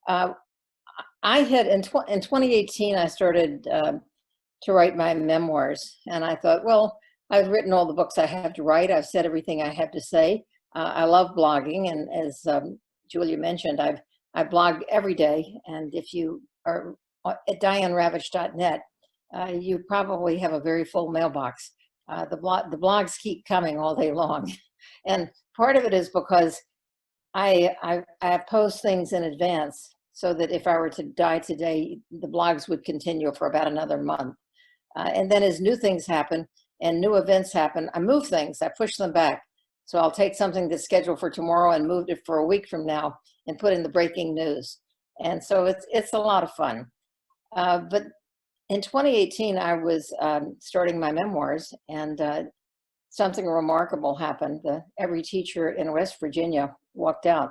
Uh, I had in 2018, I started to write my memoirs, and I thought, well, I've written all the books I have to write. I've said everything I have to say. I love blogging, and as Julia mentioned, I blog every day. And if you are at dianeravitch.net, you probably have a very full mailbox. The blogs keep coming all day long, and part of it is because I post things in advance so that if I were to die today, the blogs would continue for about another month. And then as new things happen and new events happen, I move things, I push them back. So I'll take something that's scheduled for tomorrow and move it for a week from now and put in the breaking news. And so it's a lot of fun. But in 2018, I was starting my memoirs, and something remarkable happened. Every teacher in West Virginia walked out,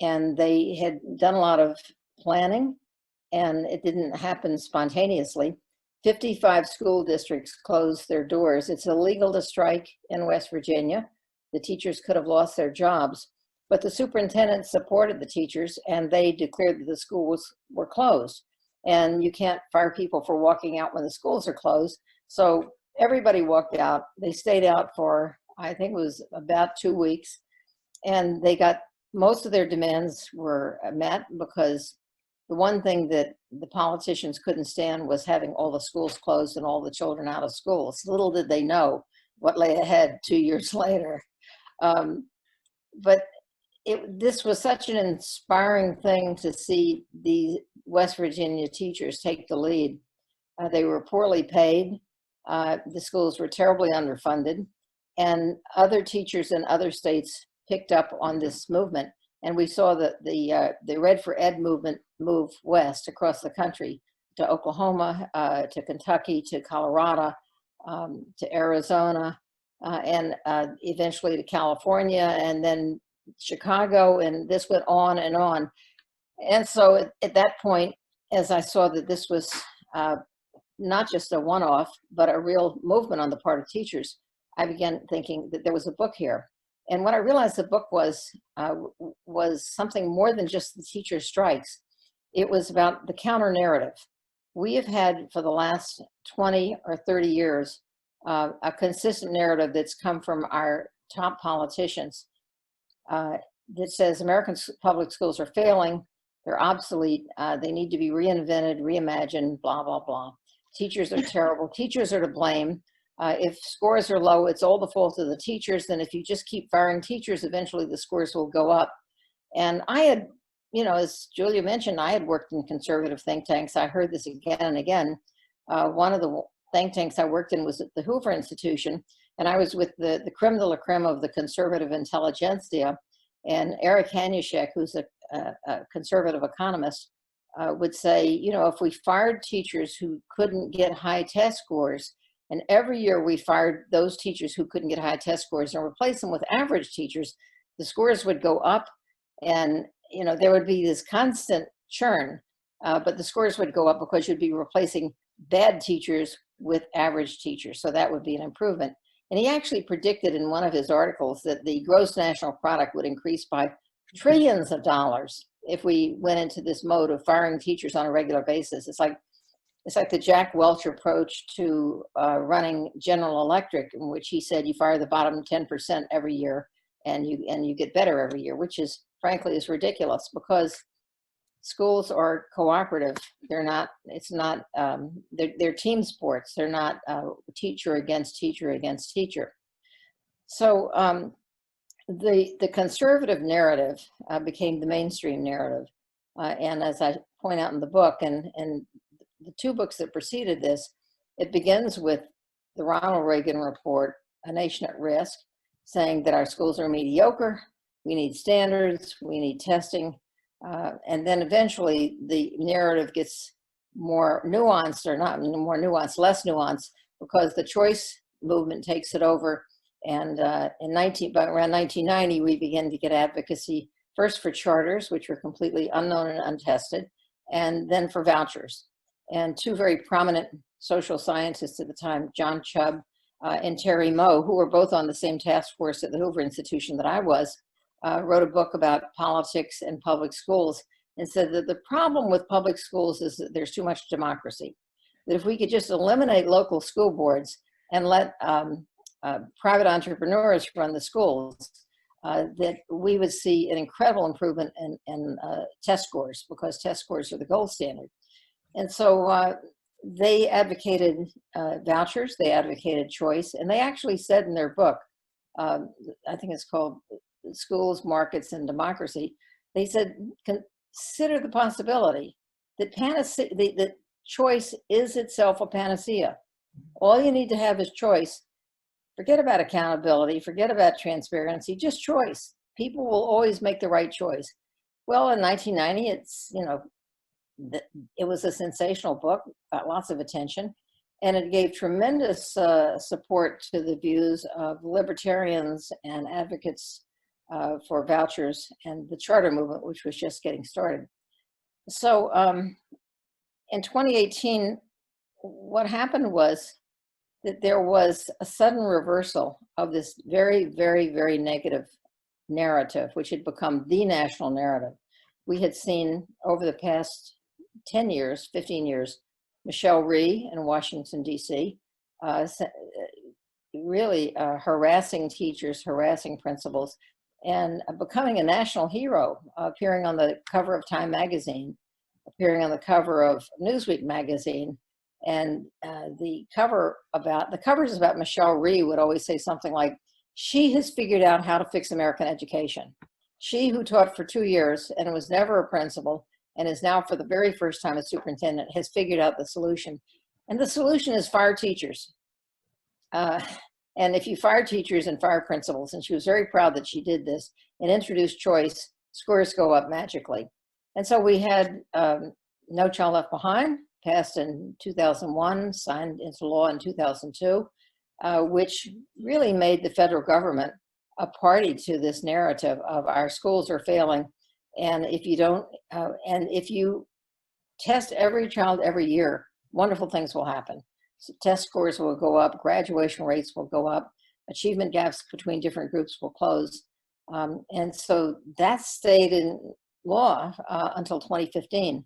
and they had done a lot of planning, and it didn't happen spontaneously. 55 school districts closed their doors. It's illegal to strike in West Virginia. The teachers could have lost their jobs, but the superintendent supported the teachers, and they declared that the schools were closed. And you can't fire people for walking out when the schools are closed. So everybody walked out. They stayed out for, I think it was about 2 weeks, and they got, most of their demands were met, because the one thing that the politicians couldn't stand was having all the schools closed and all the children out of school. So little did they know what lay ahead 2 years later. But this was such an inspiring thing to see the West Virginia teachers take the lead. They were poorly paid. The schools were terribly underfunded, and other teachers in other states picked up on this movement. And we saw that the Red for Ed movement move west across the country to Oklahoma, to Kentucky, to Colorado, to Arizona, and eventually to California, and then Chicago, and this went on and on. And so at that point, as I saw that this was not just a one-off, but a real movement on the part of teachers, I began thinking that there was a book here. And what I realized the book was something more than just the teacher strikes. It was about the counter narrative. We have had for the last 20 or 30 years a consistent narrative that's come from our top politicians that says American public schools are failing, they're obsolete, they need to be reinvented, reimagined, blah, blah, blah. Teachers are terrible, teachers are to blame. If scores are low, it's all the fault of the teachers. Then if you just keep firing teachers, eventually the scores will go up. And I had, as Julia mentioned, I had worked in conservative think tanks. I heard this again and again. One of the think tanks I worked in was at the Hoover Institution, and I was with the creme de la creme of the conservative intelligentsia. And Eric Hanushek, who's a conservative economist, would say, if we fired teachers who couldn't get high test scores, and every year we fired those teachers who couldn't get high test scores and replaced them with average teachers, the scores would go up, and there would be this constant churn, but the scores would go up because you'd be replacing bad teachers with average teachers. So that would be an improvement. And he actually predicted in one of his articles that the gross national product would increase by trillions of dollars if we went into this mode of firing teachers on a regular basis. It's like the Jack Welch approach to running General Electric, in which he said you fire the bottom 10% every year and you get better every year, which is frankly is ridiculous, because schools are cooperative. They're team sports. They're not teacher against teacher against teacher. So the conservative narrative became the mainstream narrative. And as I point out in the book, and the two books that preceded this, it begins with the Ronald Reagan report, A Nation at Risk, saying that our schools are mediocre, we need standards, we need testing. And then eventually the narrative gets more nuanced, or not more nuanced, less nuanced, because the choice movement takes it over. And around 1990, we began to get advocacy, first for charters, which were completely unknown and untested, and then for vouchers. And two very prominent social scientists at the time, John Chubb and Terry Moe, who were both on the same task force at the Hoover Institution that I was, wrote a book about politics and public schools. and said that the problem with public schools is that there's too much democracy. That if we could just eliminate local school boards and let private entrepreneurs run the schools, that we would see an incredible improvement in test scores, because test scores are the gold standard. And so they advocated vouchers, they advocated choice, and they actually said in their book, I think it's called Schools, Markets, and Democracy, they said, consider the possibility that that choice is itself a panacea. All you need to have is choice. Forget about accountability, forget about transparency, just choice. People will always make the right choice. Well, in 1990, it was a sensational book, got lots of attention, and it gave tremendous support to the views of libertarians and advocates for vouchers and the charter movement, which was just getting started. So in 2018, what happened was that there was a sudden reversal of this very, very, very negative narrative, which had become the national narrative. We had seen over the past 10 years, 15 years, Michelle Rhee in Washington, D.C., really harassing teachers, harassing principals, and becoming a national hero, appearing on the cover of Time magazine, appearing on the cover of Newsweek magazine. And the covers about Michelle Rhee would always say something like, she has figured out how to fix American education. She, who taught for 2 years and was never a principal and is now for the very first time a superintendent, has figured out the solution. And the solution is fire teachers. And if you fire teachers and fire principals, and she was very proud that she did this, and introduced choice, scores go up magically. And so we had No Child Left Behind, passed in 2001, signed into law in 2002, which really made the federal government a party to this narrative of our schools are failing. And if you don't, and if you test every child every year, wonderful things will happen. So test scores will go up, graduation rates will go up, achievement gaps between different groups will close. And so that stayed in law until 2015.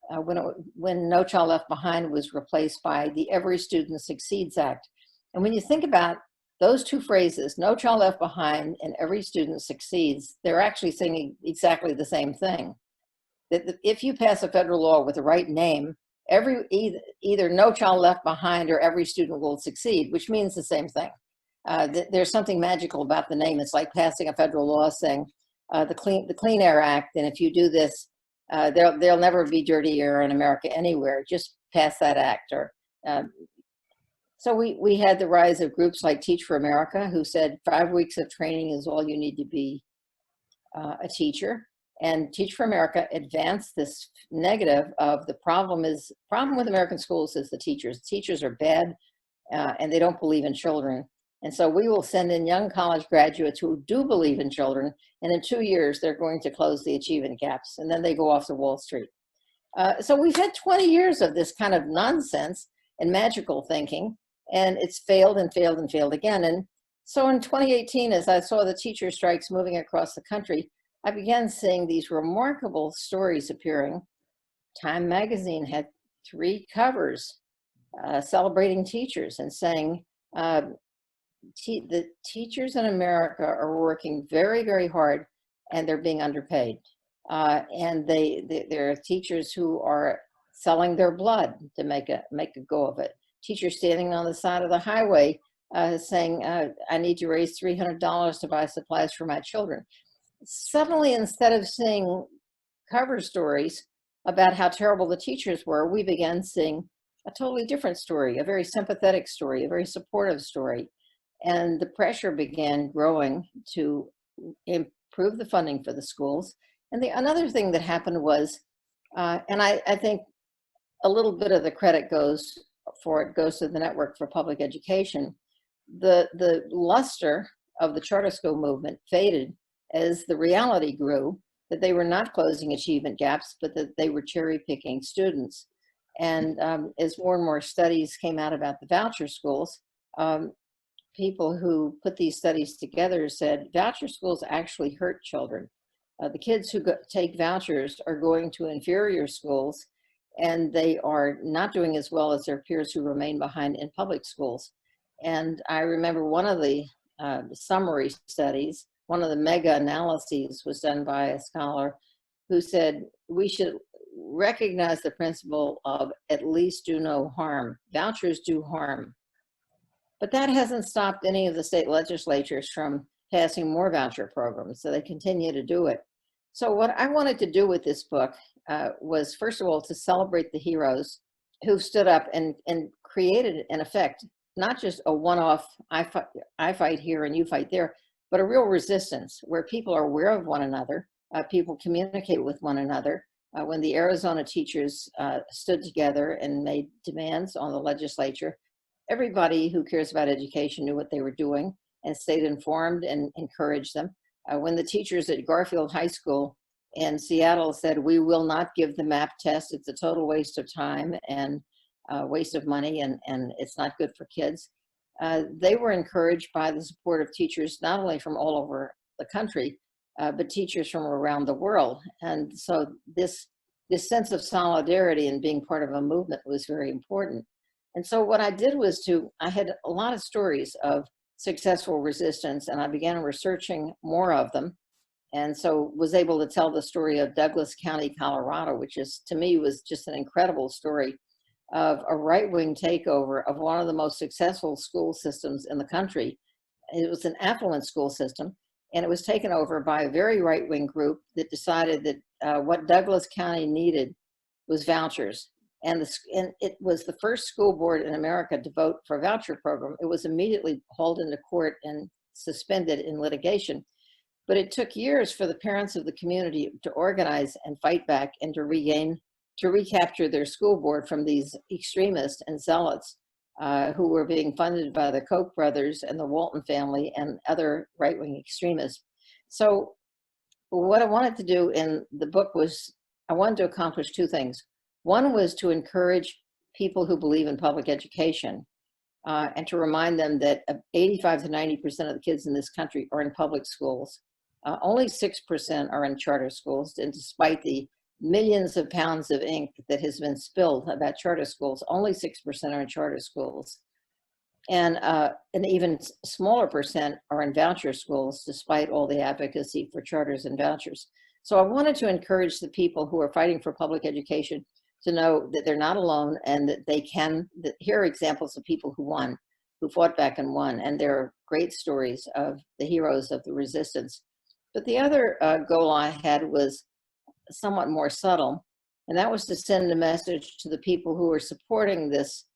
When No Child Left Behind was replaced by the Every Student Succeeds Act. And when you think about those two phrases, No Child Left Behind and Every Student Succeeds, they're actually saying exactly the same thing. That if you pass a federal law with the right name, either No Child Left Behind or Every Student will succeed, which means the same thing. There's something magical about the name. It's like passing a federal law saying the Clean Air Act, and if you do this, there'll never be dirty air in America anywhere. Just pass that act. So we had the rise of groups like Teach for America, who said 5 weeks of training is all you need to be a teacher. And Teach for America advanced this negative of the problem with American schools is the teachers. Teachers are bad and they don't believe in children. And so we will send in young college graduates who do believe in children, and in 2 years, they're going to close the achievement gaps, and then they go off to Wall Street. So we've had 20 years of this kind of nonsense and magical thinking, and it's failed and failed and failed again. And so in 2018, as I saw the teacher strikes moving across the country, I began seeing these remarkable stories appearing. Time magazine had 3 covers celebrating teachers and saying, the teachers in America are working very, very hard, and they're being underpaid. And there are teachers who are selling their blood to make a go of it. Teachers standing on the side of the highway saying, I need to raise $300 to buy supplies for my children. Suddenly, instead of seeing cover stories about how terrible the teachers were, we began seeing a totally different story, a very sympathetic story, a very supportive story. And the pressure began growing to improve the funding for the schools. And another thing that happened was, and I think a little bit of the credit goes to the Network for Public Education. The luster of the charter school movement faded as the reality grew that they were not closing achievement gaps, but that they were cherry picking students. And as more and more studies came out about the voucher schools, people who put these studies together said voucher schools actually hurt children. The kids who take vouchers are going to inferior schools, and they are not doing as well as their peers who remain behind in public schools. And I remember one of the summary studies, one of the mega analyses was done by a scholar who said we should recognize the principle of at least do no harm. Vouchers do harm. But that hasn't stopped any of the state legislatures from passing more voucher programs, so they continue to do it. So what I wanted to do with this book was, first of all, to celebrate the heroes who stood up and created, in effect, not just a one-off, I fight here and you fight there, but a real resistance where people are aware of one another, people communicate with one another. When the Arizona teachers stood together and made demands on the legislature, everybody who cares about education knew what they were doing and stayed informed and encouraged them. When the teachers at Garfield High School in Seattle said, we will not give the MAP test, it's a total waste of time and waste of money, and it's not good for kids. They were encouraged by the support of teachers, not only from all over the country, but teachers from around the world. And so this sense of solidarity and being part of a movement was very important. And so what I did was I had a lot of stories of successful resistance, and I began researching more of them. And so was able to tell the story of Douglas County, Colorado, which is, to me, was just an incredible story of a right-wing takeover of one of the most successful school systems in the country. It was an affluent school system, and it was taken over by a very right-wing group that decided that what Douglas County needed was vouchers. And it was the first school board in America to vote for a voucher program. It was immediately hauled into court and suspended in litigation. But it took years for the parents of the community to organize and fight back and to recapture their school board from these extremists and zealots who were being funded by the Koch brothers and the Walton family and other right-wing extremists. So what I wanted to do in the book was, I wanted to accomplish two things. One was to encourage people who believe in public education and to remind them that 85 to 90% of the kids in this country are in public schools. Only 6% are in charter schools, and despite the millions of pounds of ink that has been spilled about charter schools, only 6% are in charter schools. And an even smaller percent are in voucher schools, despite all the advocacy for charters and vouchers. So I wanted to encourage the people who are fighting for public education to know that they're not alone and that they can, here are examples of people who won, who fought back and won, and there are great stories of the heroes of the resistance. But the other goal I had was somewhat more subtle, and that was to send a message to the people who are supporting this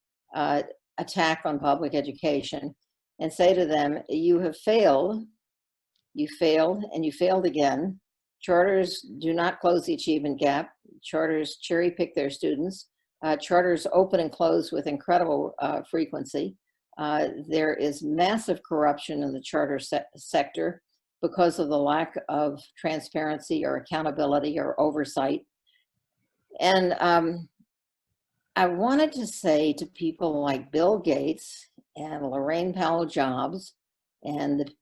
attack on public education and say to them, you have failed, you failed, and you failed again. Charters do not close the achievement gap. Charters cherry pick their students. Charters open and close with incredible frequency. There is massive corruption in the charter sector because of the lack of transparency or accountability or oversight. And I wanted to say to people like Bill Gates and Lorraine Powell Jobs and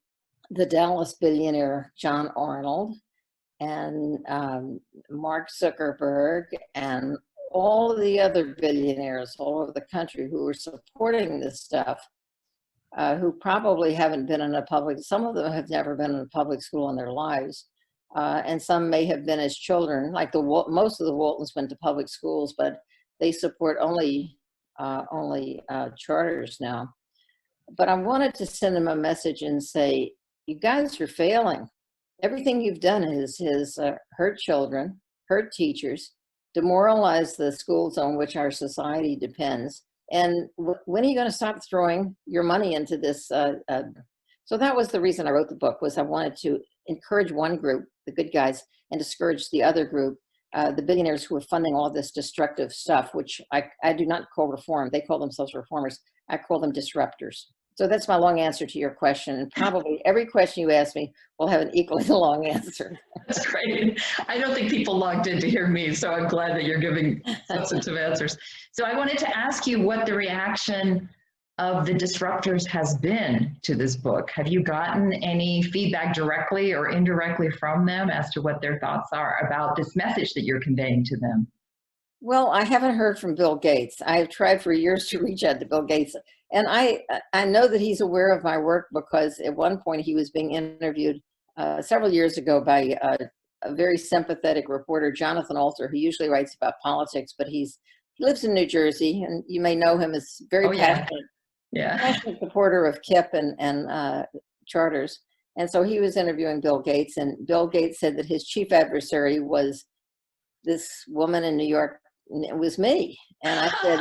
the Dallas billionaire John Arnold and Mark Zuckerberg and all of the other billionaires all over the country who are supporting this stuff, who probably haven't been in a public, some of them have never been in a public school in their lives, and some may have been as children, like most of the Waltons went to public schools, but they support only charters now. But I wanted to send them a message and say, you guys are failing. Everything you've done is hurt children, hurt teachers, demoralize the schools on which our society depends. And when are you going to stop throwing your money into this? So that was the reason I wrote the book, was I wanted to encourage one group, the good guys, and discourage the other group, the billionaires who are funding all this destructive stuff, which I do not call reform. They call themselves reformers. I call them disruptors. So that's my long answer to your question. And probably every question you ask me will have an equally long answer. That's great. I don't think people logged in to hear me, so I'm glad that you're giving substantive answers. So I wanted to ask you what the reaction of the disruptors has been to this book? Have you gotten any feedback directly or indirectly from them as to what their thoughts are about this message that you're conveying to them? Well, I haven't heard from Bill Gates. I've tried for years to reach out to Bill Gates, and I know that he's aware of my work because at one point he was being interviewed several years ago by a very sympathetic reporter, Jonathan Alter, who usually writes about politics, but he lives in New Jersey, and you may know him as very Oh, yeah. passionate supporter of KIP and charters. And so he was interviewing Bill Gates, and Bill Gates said that his chief adversary was this woman in New York. And it was me. And I said,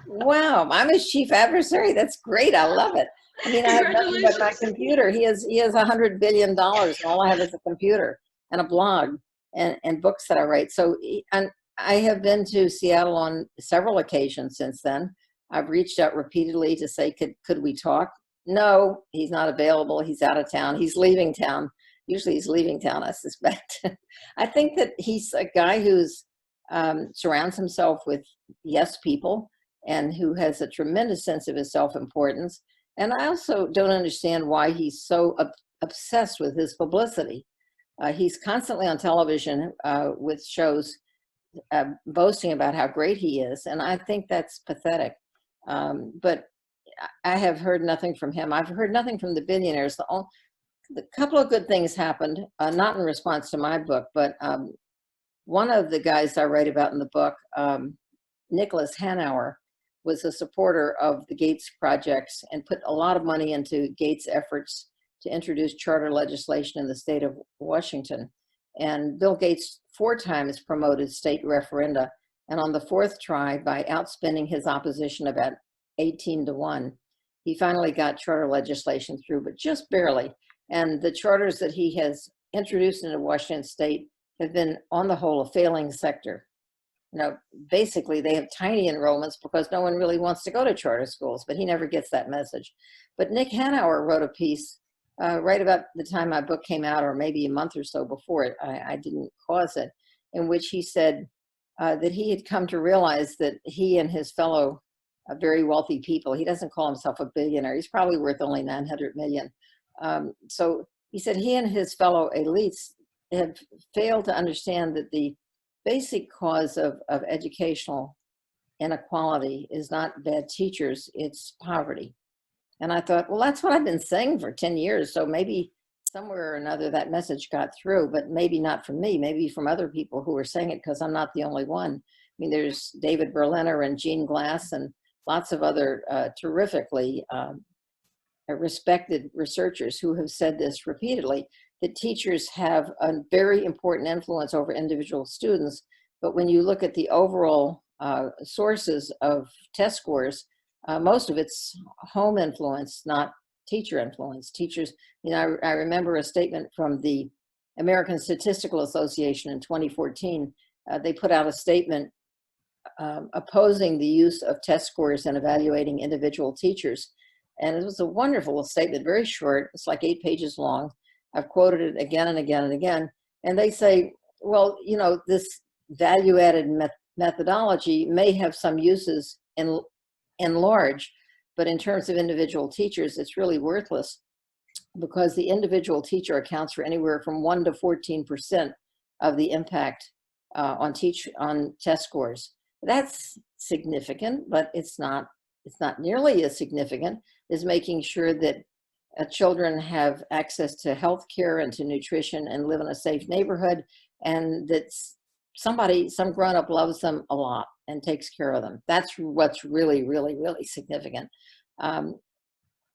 wow, I'm his chief adversary. That's great. I love it. I mean, I have nothing but my computer. He has $100 billion. And all I have is a computer and a blog and books that I write. So and I have been to Seattle on several occasions since then. I've reached out repeatedly to say, could we talk? No, he's not available. He's out of town. He's leaving town. Usually he's leaving town, I suspect. I think that he's a guy who's surrounds himself with yes people and who has a tremendous sense of his self-importance. And I also don't understand why he's so obsessed with his publicity. He's constantly on television with shows boasting about how great he is. And I think that's pathetic. But I have heard nothing from him. I've heard nothing from the billionaires. The couple of good things happened, not in response to my book, but one of the guys I write about in the book, Nicholas Hanauer, was a supporter of the Gates projects and put a lot of money into Gates' efforts to introduce charter legislation in the state of Washington. And Bill Gates 4 times promoted state referenda. And on the 4th try, by outspending his opposition about 18-1, he finally got charter legislation through, but just barely. And the charters that he has introduced into Washington state have been, on the whole, a failing sector. You know, basically they have tiny enrollments because no one really wants to go to charter schools, but he never gets that message. But Nick Hanauer wrote a piece right about the time my book came out, or maybe a month or so before it, I didn't cause it, in which he said that he had come to realize that he and his fellow very wealthy people, he doesn't call himself a billionaire, he's probably worth only 900 million. So he said he and his fellow elites have failed to understand that the basic cause of educational inequality is not bad teachers, it's poverty. And I thought, well, that's what I've been saying for 10 years. So maybe somewhere or another that message got through, but maybe not from me, maybe from other people who are saying it, because I'm not the only one. I mean, there's David Berliner and Gene Glass and lots of other terrifically respected researchers who have said this repeatedly, that teachers have a very important influence over individual students. But when you look at the overall sources of test scores, most of it's home influence, not teacher influence. Teachers, you know, I remember a statement from the American Statistical Association in 2014. They put out a statement opposing the use of test scores in evaluating individual teachers. And it was a wonderful statement, very short. It's like 8 pages long. I've quoted it again and again and again. And they say, well, you know, this value-added methodology may have some uses in large, but in terms of individual teachers, it's really worthless, because the individual teacher accounts for anywhere from 1 to 14% of the impact on test scores. That's significant, but it's not nearly as significant as making sure that children have access to health care and to nutrition and live in a safe neighborhood, and that some grown-up loves them a lot and takes care of them. That's what's really, really, really significant.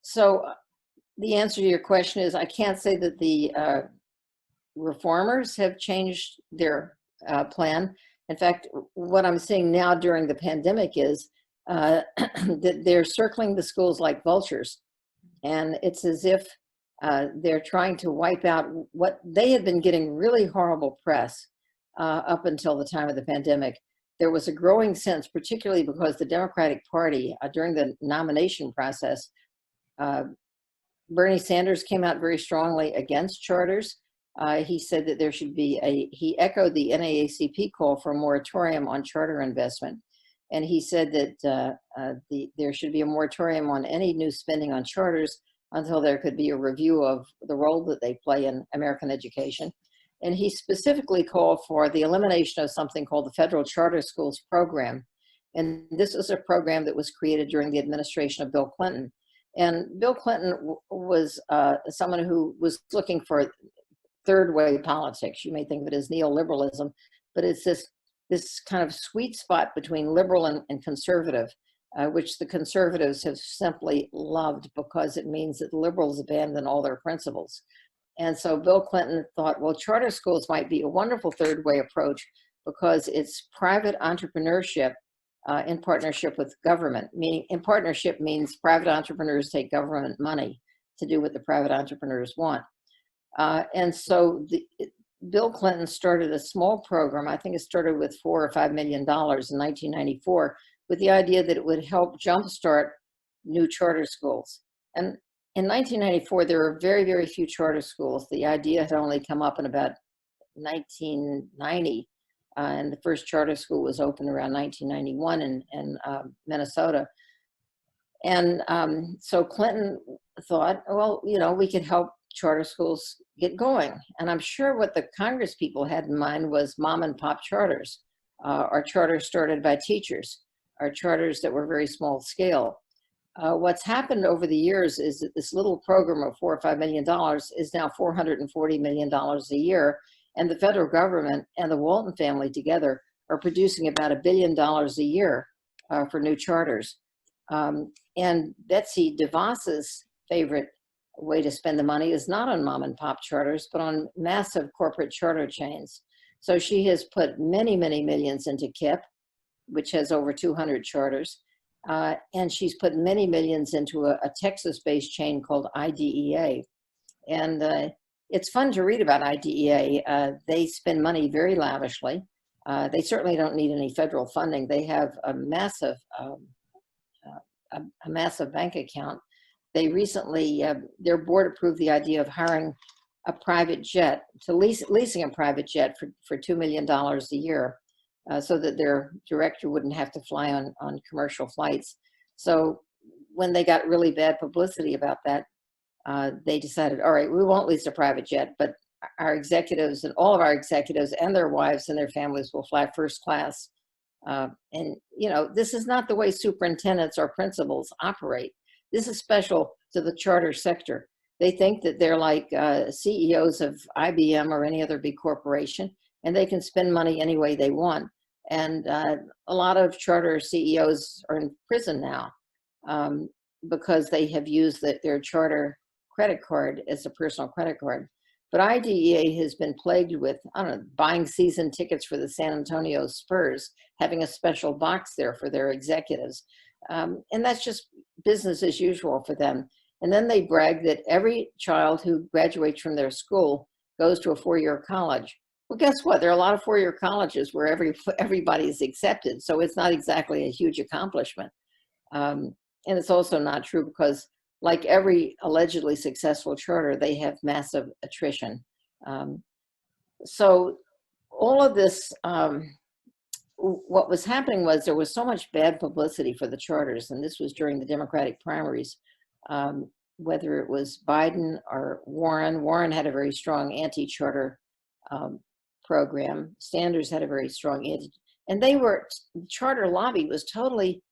So the answer to your question is, I can't say that the reformers have changed their plan. In fact, what I'm seeing now during the pandemic is that they're circling the schools like vultures. And it's as if they're trying to wipe out what they had been getting really horrible press up until the time of the pandemic. There was a growing sense, particularly because the Democratic Party, during the nomination process, Bernie Sanders came out very strongly against charters. He said that there should be he echoed the NAACP call for a moratorium on charter investment. And he said that there should be a moratorium on any new spending on charters until there could be a review of the role that they play in American education. And he specifically called for the elimination of something called the Federal Charter Schools Program. And this is a program that was created during the administration of Bill Clinton. And Bill Clinton was someone who was looking for third way politics. You may think of it as neoliberalism, but it's this kind of sweet spot between liberal and conservative, which the conservatives have simply loved because it means that liberals abandon all their principles. And so Bill Clinton thought, well, charter schools might be a wonderful third way approach because it's private entrepreneurship in partnership with government. Meaning, in partnership means private entrepreneurs take government money to do what the private entrepreneurs want. And so Bill Clinton started a small program. I think it started with $4 or $5 million in 1994, with the idea that it would help jumpstart new charter schools. And in 1994, there were very, very few charter schools. The idea had only come up in about 1990, and the first charter school was opened around 1991 in Minnesota. And so Clinton thought, well, you know, we could help charter schools get going. And I'm sure what the Congress people had in mind was mom and pop charters, or charters started by teachers, or charters that were very small scale. What's happened over the years is that this little program of $4 or $5 million is now $440 million a year. And the federal government and the Walton family together are producing about $1 billion a year for new charters. And Betsy DeVos's favorite way to spend the money is not on mom and pop charters, but on massive corporate charter chains. So she has put many, many millions into KIPP, which has over 200 charters. And she's put many millions into a Texas-based chain called IDEA. And it's fun to read about IDEA. They spend money very lavishly. They certainly don't need any federal funding. They have a massive bank account. They recently, their board approved the idea of hiring a private jet, leasing a private jet for $2 million a year, so that their director wouldn't have to fly on commercial flights. So when they got really bad publicity about that, they decided, all right, we won't lease a private jet, but our executives and all of our executives and their wives and their families will fly first class. And, you know, this is not the way superintendents or principals operate. This is special to the charter sector. They think that they're like CEOs of IBM or any other big corporation, and they can spend money any way they want. And a lot of charter CEOs are in prison now because they have used their charter credit card as a personal credit card. But IDEA has been plagued with, I don't know, buying season tickets for the San Antonio Spurs, having a special box there for their executives. And that's just business as usual for them. And then they brag that every child who graduates from their school goes to a four-year college. Well, guess what? There are a lot of four-year colleges where everybody is accepted. So it's not exactly a huge accomplishment. And it's also not true because, like every allegedly successful charter, they have massive attrition. So all of this, what was happening was there was so much bad publicity for the charters, and this was during the Democratic primaries, whether it was Biden or Warren. Warren had a very strong anti-charter program. Sanders had a very strong and the charter lobby was totally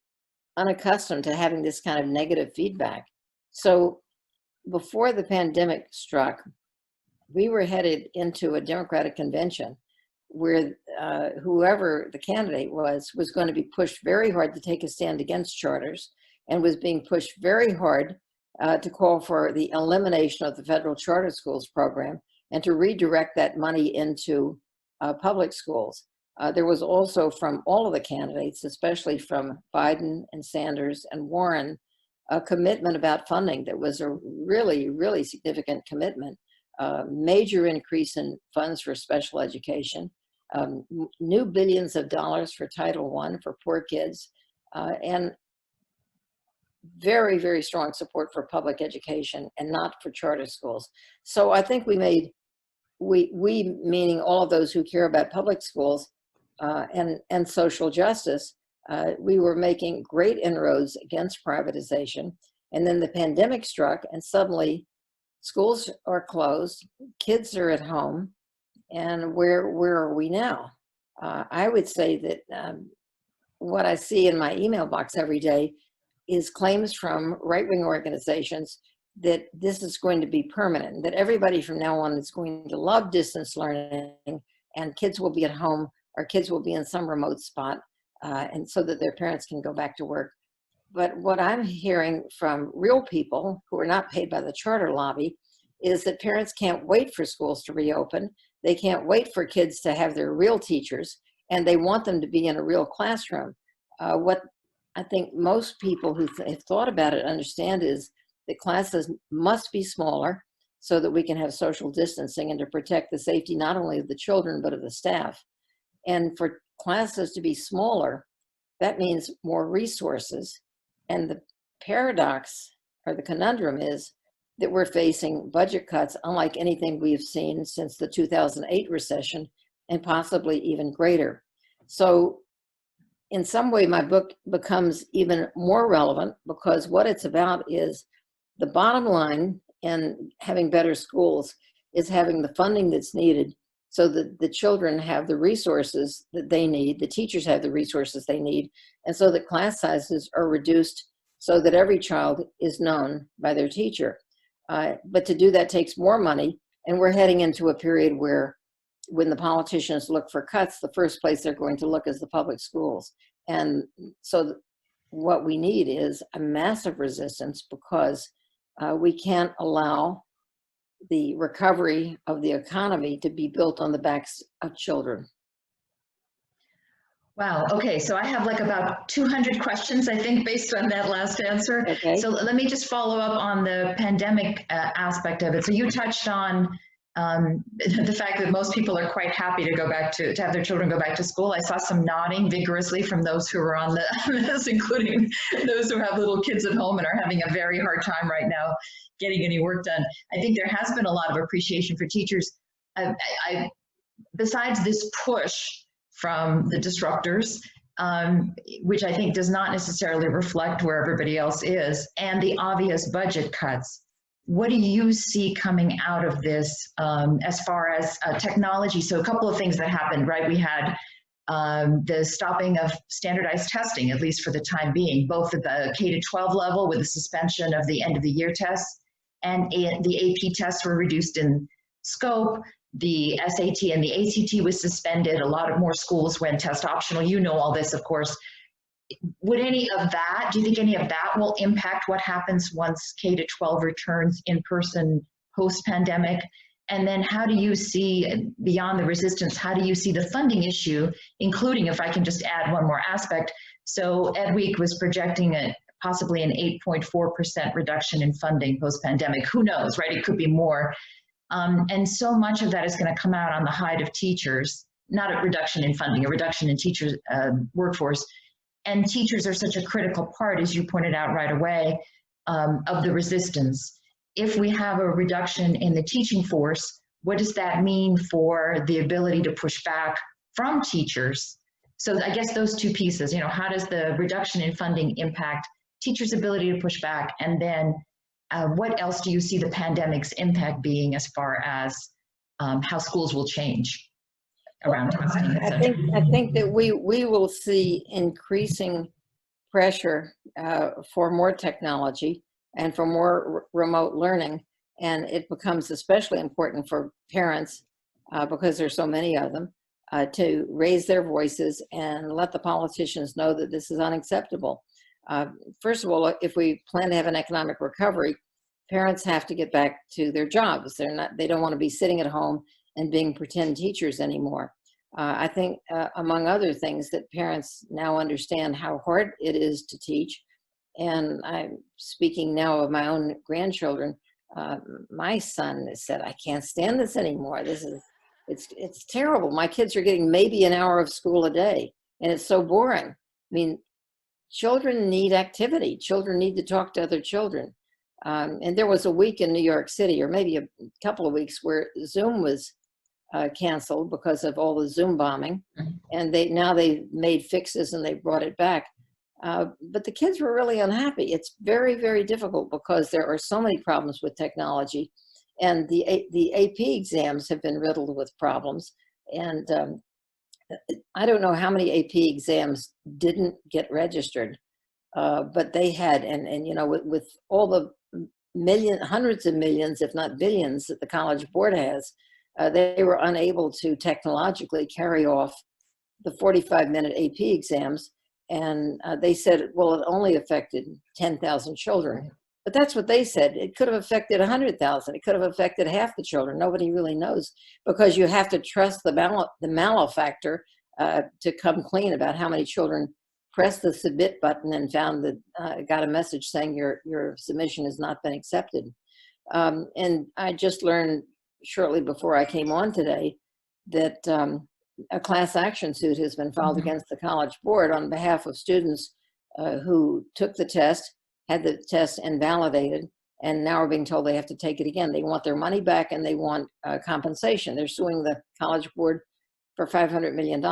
unaccustomed to having this kind of negative feedback. So before the pandemic struck, we were headed into a Democratic convention where whoever the candidate was going to be pushed very hard to take a stand against charters, and was being pushed very hard to call for the elimination of the federal charter schools program and to redirect that money into public schools. There was also from all of the candidates, especially from Biden and Sanders and Warren, a commitment about funding that was a really, really significant commitment. Major increase in funds for special education, new billions of dollars for Title I for poor kids, and very, very strong support for public education and not for charter schools. So I think we meaning all of those who care about public schools and social justice, We were making great inroads against privatization. And then the pandemic struck, and suddenly schools are closed, kids are at home, and where are we now? I would say that what I see in my email box every day is claims from right-wing organizations that this is going to be permanent, that everybody from now on is going to love distance learning, and kids will be at home, or kids will be in some remote spot, and so that their parents can go back to work. But what I'm hearing from real people who are not paid by the charter lobby is that parents can't wait for schools to reopen. They can't wait for kids to have their real teachers, and they want them to be in a real classroom. What I think most people who have thought about it understand is that classes must be smaller so that we can have social distancing and to protect the safety not only of the children but of the staff. And for classes to be smaller, that means more resources. And the paradox or the conundrum is that we're facing budget cuts unlike anything we've seen since the 2008 recession, and possibly even greater. So in some way, my book becomes even more relevant because what it's about is the bottom line in having better schools is having the funding that's needed so that the children have the resources that they need, the teachers have the resources they need, and so that class sizes are reduced so that every child is known by their teacher. But to do that takes more money, and we're heading into a period where when the politicians look for cuts, the first place they're going to look is the public schools. And so what we need is a massive resistance because we can't allow the recovery of the economy to be built on the backs of children. Wow. Okay. So I have like about 200 questions, I think, based on that last answer. Okay. So let me just follow up on the pandemic aspect of it. So you touched on the fact that most people are quite happy to go back to have their children go back to school. I saw some nodding vigorously from those who are on this, including those who have little kids at home and are having a very hard time right now getting any work done. I think there has been a lot of appreciation for teachers. Besides this push from the disruptors, which I think does not necessarily reflect where everybody else is, and the obvious budget cuts. What do you see coming out of this as far as technology? So a couple of things that happened, right? We had the stopping of standardized testing, at least for the time being, both at the K-12 level with the suspension of the end of the year tests, and the AP tests were reduced in scope. The SAT and the ACT was suspended. A lot of more schools went test optional. You know all this, of course. Would any of that, do you think any of that will impact what happens once K-12 returns in person post-pandemic? And then how do you see, beyond the resistance, how do you see the funding issue, including, if I can just add one more aspect, so Ed Week was projecting possibly an 8.4% reduction in funding post-pandemic. Who knows, right? It could be more. And so much of that is going to come out on the hide of teachers, not a reduction in funding, a reduction in teachers' workforce. And teachers are such a critical part, as you pointed out right away, of the resistance. If we have a reduction in the teaching force, what does that mean for the ability to push back from teachers? So I guess those two pieces, how does the reduction in funding impact teachers' ability to push back? And then what else do you see the pandemic's impact being as far as how schools will change around testing, et cetera? I think that we will see increasing pressure for more technology and for more remote learning. And it becomes especially important for parents, because there's so many of them, to raise their voices and let the politicians know that this is unacceptable. First of all, if we plan to have an economic recovery, parents have to get back to their jobs. They don't want to be sitting at home and being pretend teachers anymore. I think, among other things, that parents now understand how hard it is to teach. And I'm speaking now of my own grandchildren. My son said, "I can't stand this anymore. It's terrible. My kids are getting maybe an hour of school a day, and it's so boring." I mean, children need activity. Children need to talk to other children. And there was a week in New York City, or maybe a couple of weeks, where Zoom was canceled because of all the Zoom bombing, and now they've made fixes and they brought it back. But the kids were really unhappy. It's very, very difficult because there are so many problems with technology, and the AP exams have been riddled with problems. And I don't know how many AP exams didn't get registered, but they had, and you know, with all the hundreds of millions, if not billions, that the College Board has, they were unable to technologically carry off the 45-minute AP exams. And they said, well, it only affected 10,000 children. But that's what they said. It could have affected 100,000. It could have affected half the children. Nobody really knows, because you have to trust the malefactor to come clean about how many children pressed the submit button and found that got a message saying your submission has not been accepted. And I just learned shortly before I came on today that a class action suit has been filed against the College Board on behalf of students who took the test, had the test invalidated, and now are being told they have to take it again. They want their money back and they want compensation. They're suing the College Board for $500 million.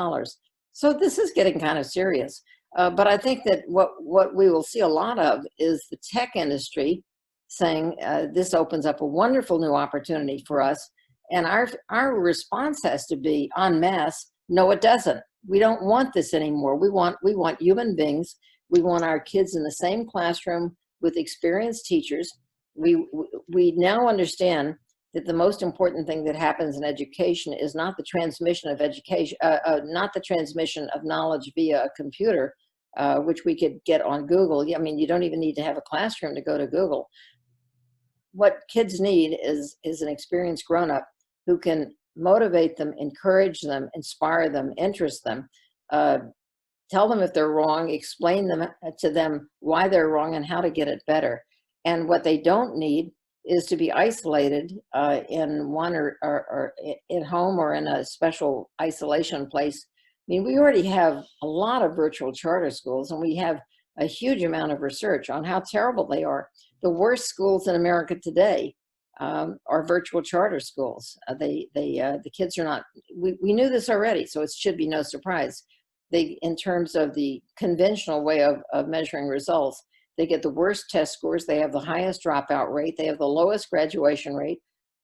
So this is getting kind of serious. But I think that what we will see a lot of is the tech industry saying this opens up a wonderful new opportunity for us. And our response has to be en masse, no, it doesn't. We don't want this anymore. We want human beings. We want our kids in the same classroom with experienced teachers. We now understand that the most important thing that happens in education is not the transmission of education, not the transmission of knowledge via a computer, which we could get on Google. I mean, you don't even need to have a classroom to go to Google. What kids need is an experienced grown-up who can motivate them, encourage them, inspire them, interest them, tell them if they're wrong, explain to them why they're wrong and how to get it better. And what they don't need is to be isolated in one or at home or in a special isolation place. I mean, we already have a lot of virtual charter schools, and we have a huge amount of research on how terrible they are. The worst schools in America today are virtual charter schools. The kids are not, we knew this already, so it should be no surprise. In terms of the conventional way of measuring results, they get the worst test scores, they have the highest dropout rate, they have the lowest graduation rate.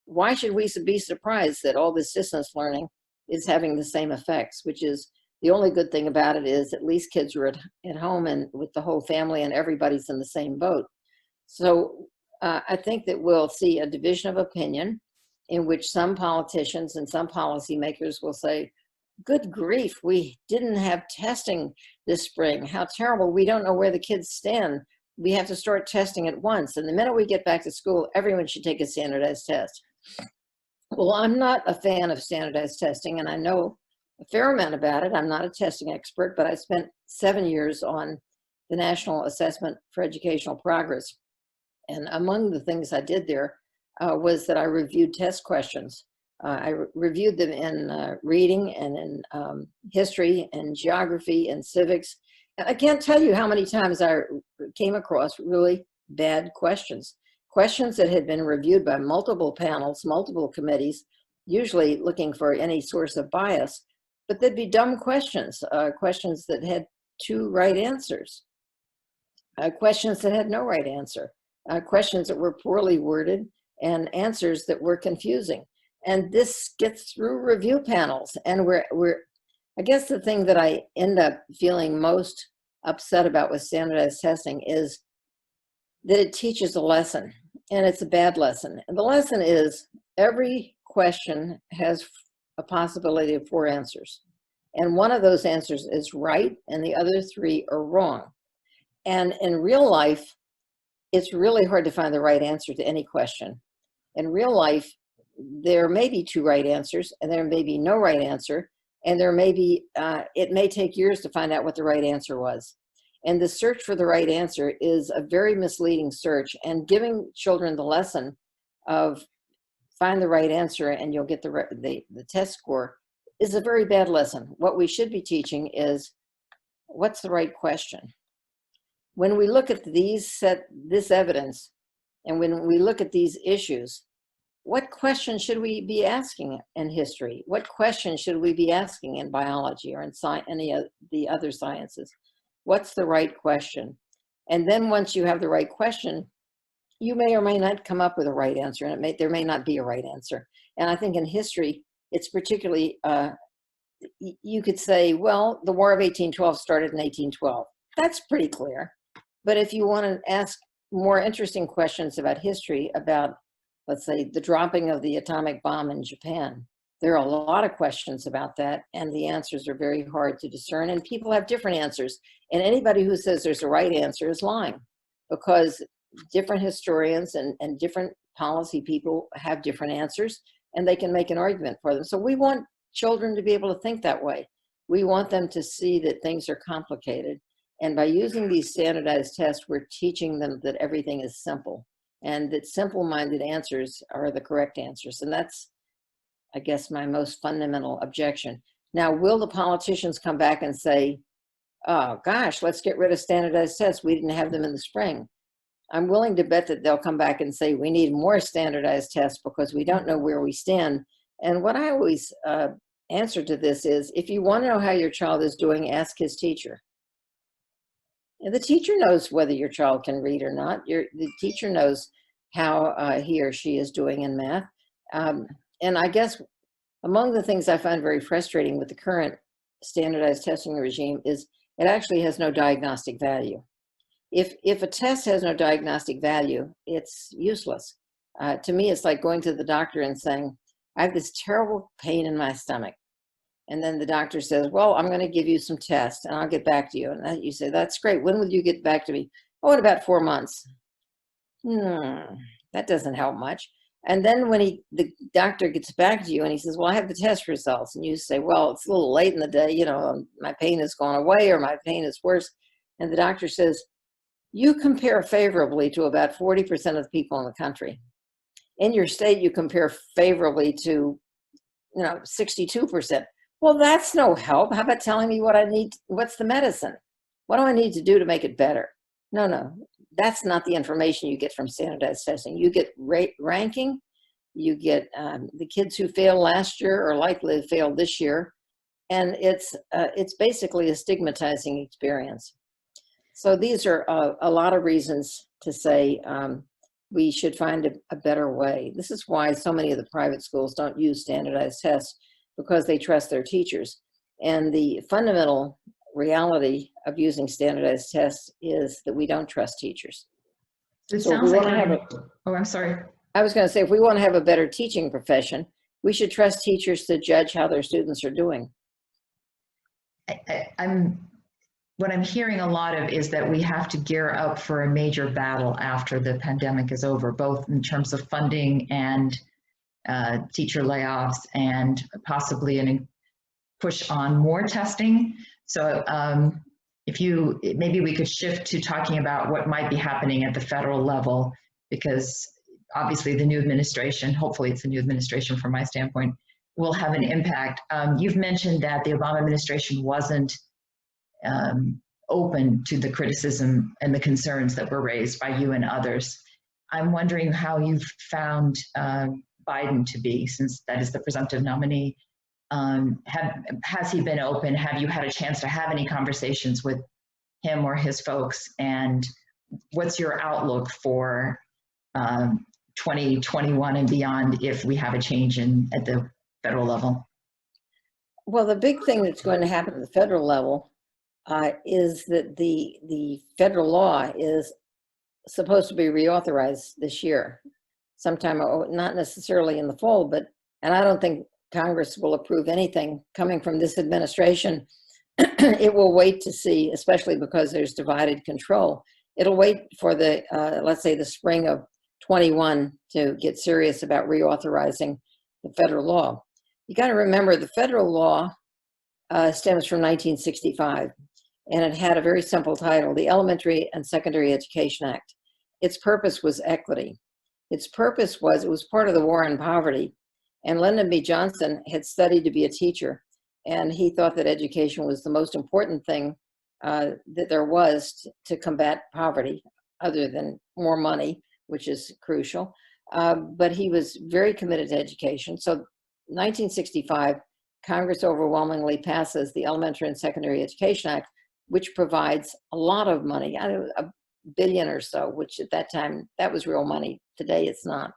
Why should we be surprised that all this distance learning is having the same effects? Which is, the only good thing about it is at least kids are at home and with the whole family, and everybody's in the same boat. So I think that we'll see a division of opinion in which some politicians and some policymakers will say, good grief, we didn't have testing this spring. How terrible. We don't know where the kids stand. We have to start testing at once. And the minute we get back to school, everyone should take a standardized test. Well, I'm not a fan of standardized testing, and I know a fair amount about it. I'm not a testing expert, but I spent 7 years on the National Assessment for Educational Progress. And among the things I did there was that I reviewed test questions. I reviewed them in reading and in history and geography and civics. And I can't tell you how many times I came across really bad questions that had been reviewed by multiple panels, multiple committees, usually looking for any source of bias, but they'd be dumb questions, questions that had 2 right answers, questions that had no right answer, questions that were poorly worded, and answers that were confusing. And this gets through review panels. And I guess the thing that I end up feeling most upset about with standardized testing is that it teaches a lesson, and it's a bad lesson. And the lesson is every question has a possibility of 4 answers. And one of those answers is right, and the other 3 are wrong. And in real life, it's really hard to find the right answer to any question. In real life, there may be 2 right answers, and there may be no right answer, and there may be, it may take years to find out what the right answer was. And the search for the right answer is a very misleading search, and giving children the lesson of find the right answer and you'll get the test score is a very bad lesson. What we should be teaching is, what's the right question? When we look at this evidence, and when we look at these issues, what questions should we be asking in history? What questions should we be asking in biology or in any of the other sciences? What's the right question? And then once you have the right question, you may or may not come up with a right answer, and there may not be a right answer. And I think in history, it's particularly, you could say, well, the War of 1812 started in 1812. That's pretty clear. But if you want to ask more interesting questions about history, about, let's say, the dropping of the atomic bomb in Japan, there are a lot of questions about that, and the answers are very hard to discern, and people have different answers. And anybody who says there's a right answer is lying, because different historians and different policy people have different answers, and they can make an argument for them. So we want children to be able to think that way. We want them to see that things are complicated. And by using these standardized tests, we're teaching them that everything is simple, and that simple-minded answers are the correct answers. And that's, I guess, my most fundamental objection. Now, will the politicians come back and say, oh gosh, let's get rid of standardized tests, we didn't have them in the spring? I'm willing to bet that they'll come back and say, we need more standardized tests because we don't know where we stand. And what I always answer to this is, if you want to know how your child is doing, ask his teacher. And the teacher knows whether your child can read or not. The teacher knows how he or she is doing in math. And I guess among the things I find very frustrating with the current standardized testing regime is it actually has no diagnostic value. If a test has no diagnostic value, it's useless. To me, it's like going to the doctor and saying, I have this terrible pain in my stomach. And then the doctor says, well, I'm going to give you some tests and I'll get back to you. And you say, that's great. When will you get back to me? Oh, in about 4 months. That doesn't help much. And then when the doctor gets back to you and he says, well, I have the test results. And you say, well, it's a little late in the day. You know, my pain has gone away or my pain is worse. And the doctor says, you compare favorably to about 40% of the people in the country. In your state, you compare favorably to, 62%. Well, that's no help. How about telling me what I need? What's the medicine? What do I need to do to make it better? No, that's not the information you get from standardized testing. You get ranking. You get the kids who failed last year are likely to fail this year. And it's basically a stigmatizing experience. So these are a lot of reasons to say we should find a better way. This is why so many of the private schools don't use standardized tests, because they trust their teachers. And the fundamental reality of using standardized tests is that we don't trust teachers. It sounds like oh, I'm sorry. I was going to say, if we want to have a better teaching profession, we should trust teachers to judge how their students are doing. What I'm hearing a lot of is that we have to gear up for a major battle after the pandemic is over, both in terms of funding and teacher layoffs, and possibly a push on more testing. So maybe we could shift to talking about what might be happening at the federal level, because obviously the new administration, hopefully it's the new administration from my standpoint, will have an impact. You've mentioned that the Obama administration wasn't open to the criticism and the concerns that were raised by you and others. I'm wondering how you've found Biden to be, since that is the presumptive nominee. Has he been open? Have you had a chance to have any conversations with him or his folks? And what's your outlook for 2021 and beyond if we have a change at the federal level? Well, the big thing that's going to happen at the federal level is that the federal law is supposed to be reauthorized this year, sometime, not necessarily in the fall, and I don't think Congress will approve anything coming from this administration. It will wait to see, especially because there's divided control. It'll wait for let's say the spring of 21 to get serious about reauthorizing the federal law. You got to remember the federal law stems from 1965, and it had a very simple title, the Elementary and Secondary Education Act. Its purpose was equity. Its purpose was, it was part of the war on poverty, and Lyndon B. Johnson had studied to be a teacher, and he thought that education was the most important thing that there was to combat poverty, other than more money, which is crucial. but he was very committed to education. So 1965, Congress overwhelmingly passes the Elementary and Secondary Education Act, which provides a lot of money, I don't know, $1 billion or so, which at that time, that was real money. Today, it's not.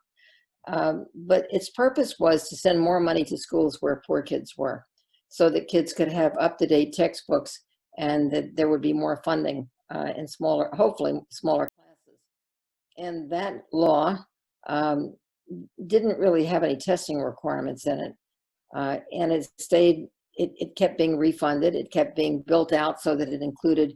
But its purpose was to send more money to schools where poor kids were, so that kids could have up-to-date textbooks and that there would be more funding in smaller, hopefully smaller classes. And that law didn't really have any testing requirements in it. And it kept being refunded. It kept being built out so that it included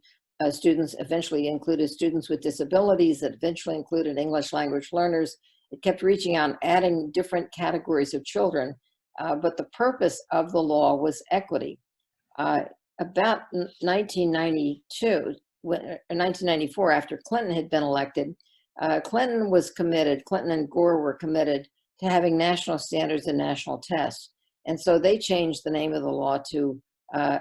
students, eventually included students with disabilities, that eventually included English language learners. It kept reaching out, adding different categories of children. But the purpose of the law was equity. About 1992, 1994, after Clinton had been elected, Clinton and Gore were committed to having national standards and national tests. And so they changed the name of the law to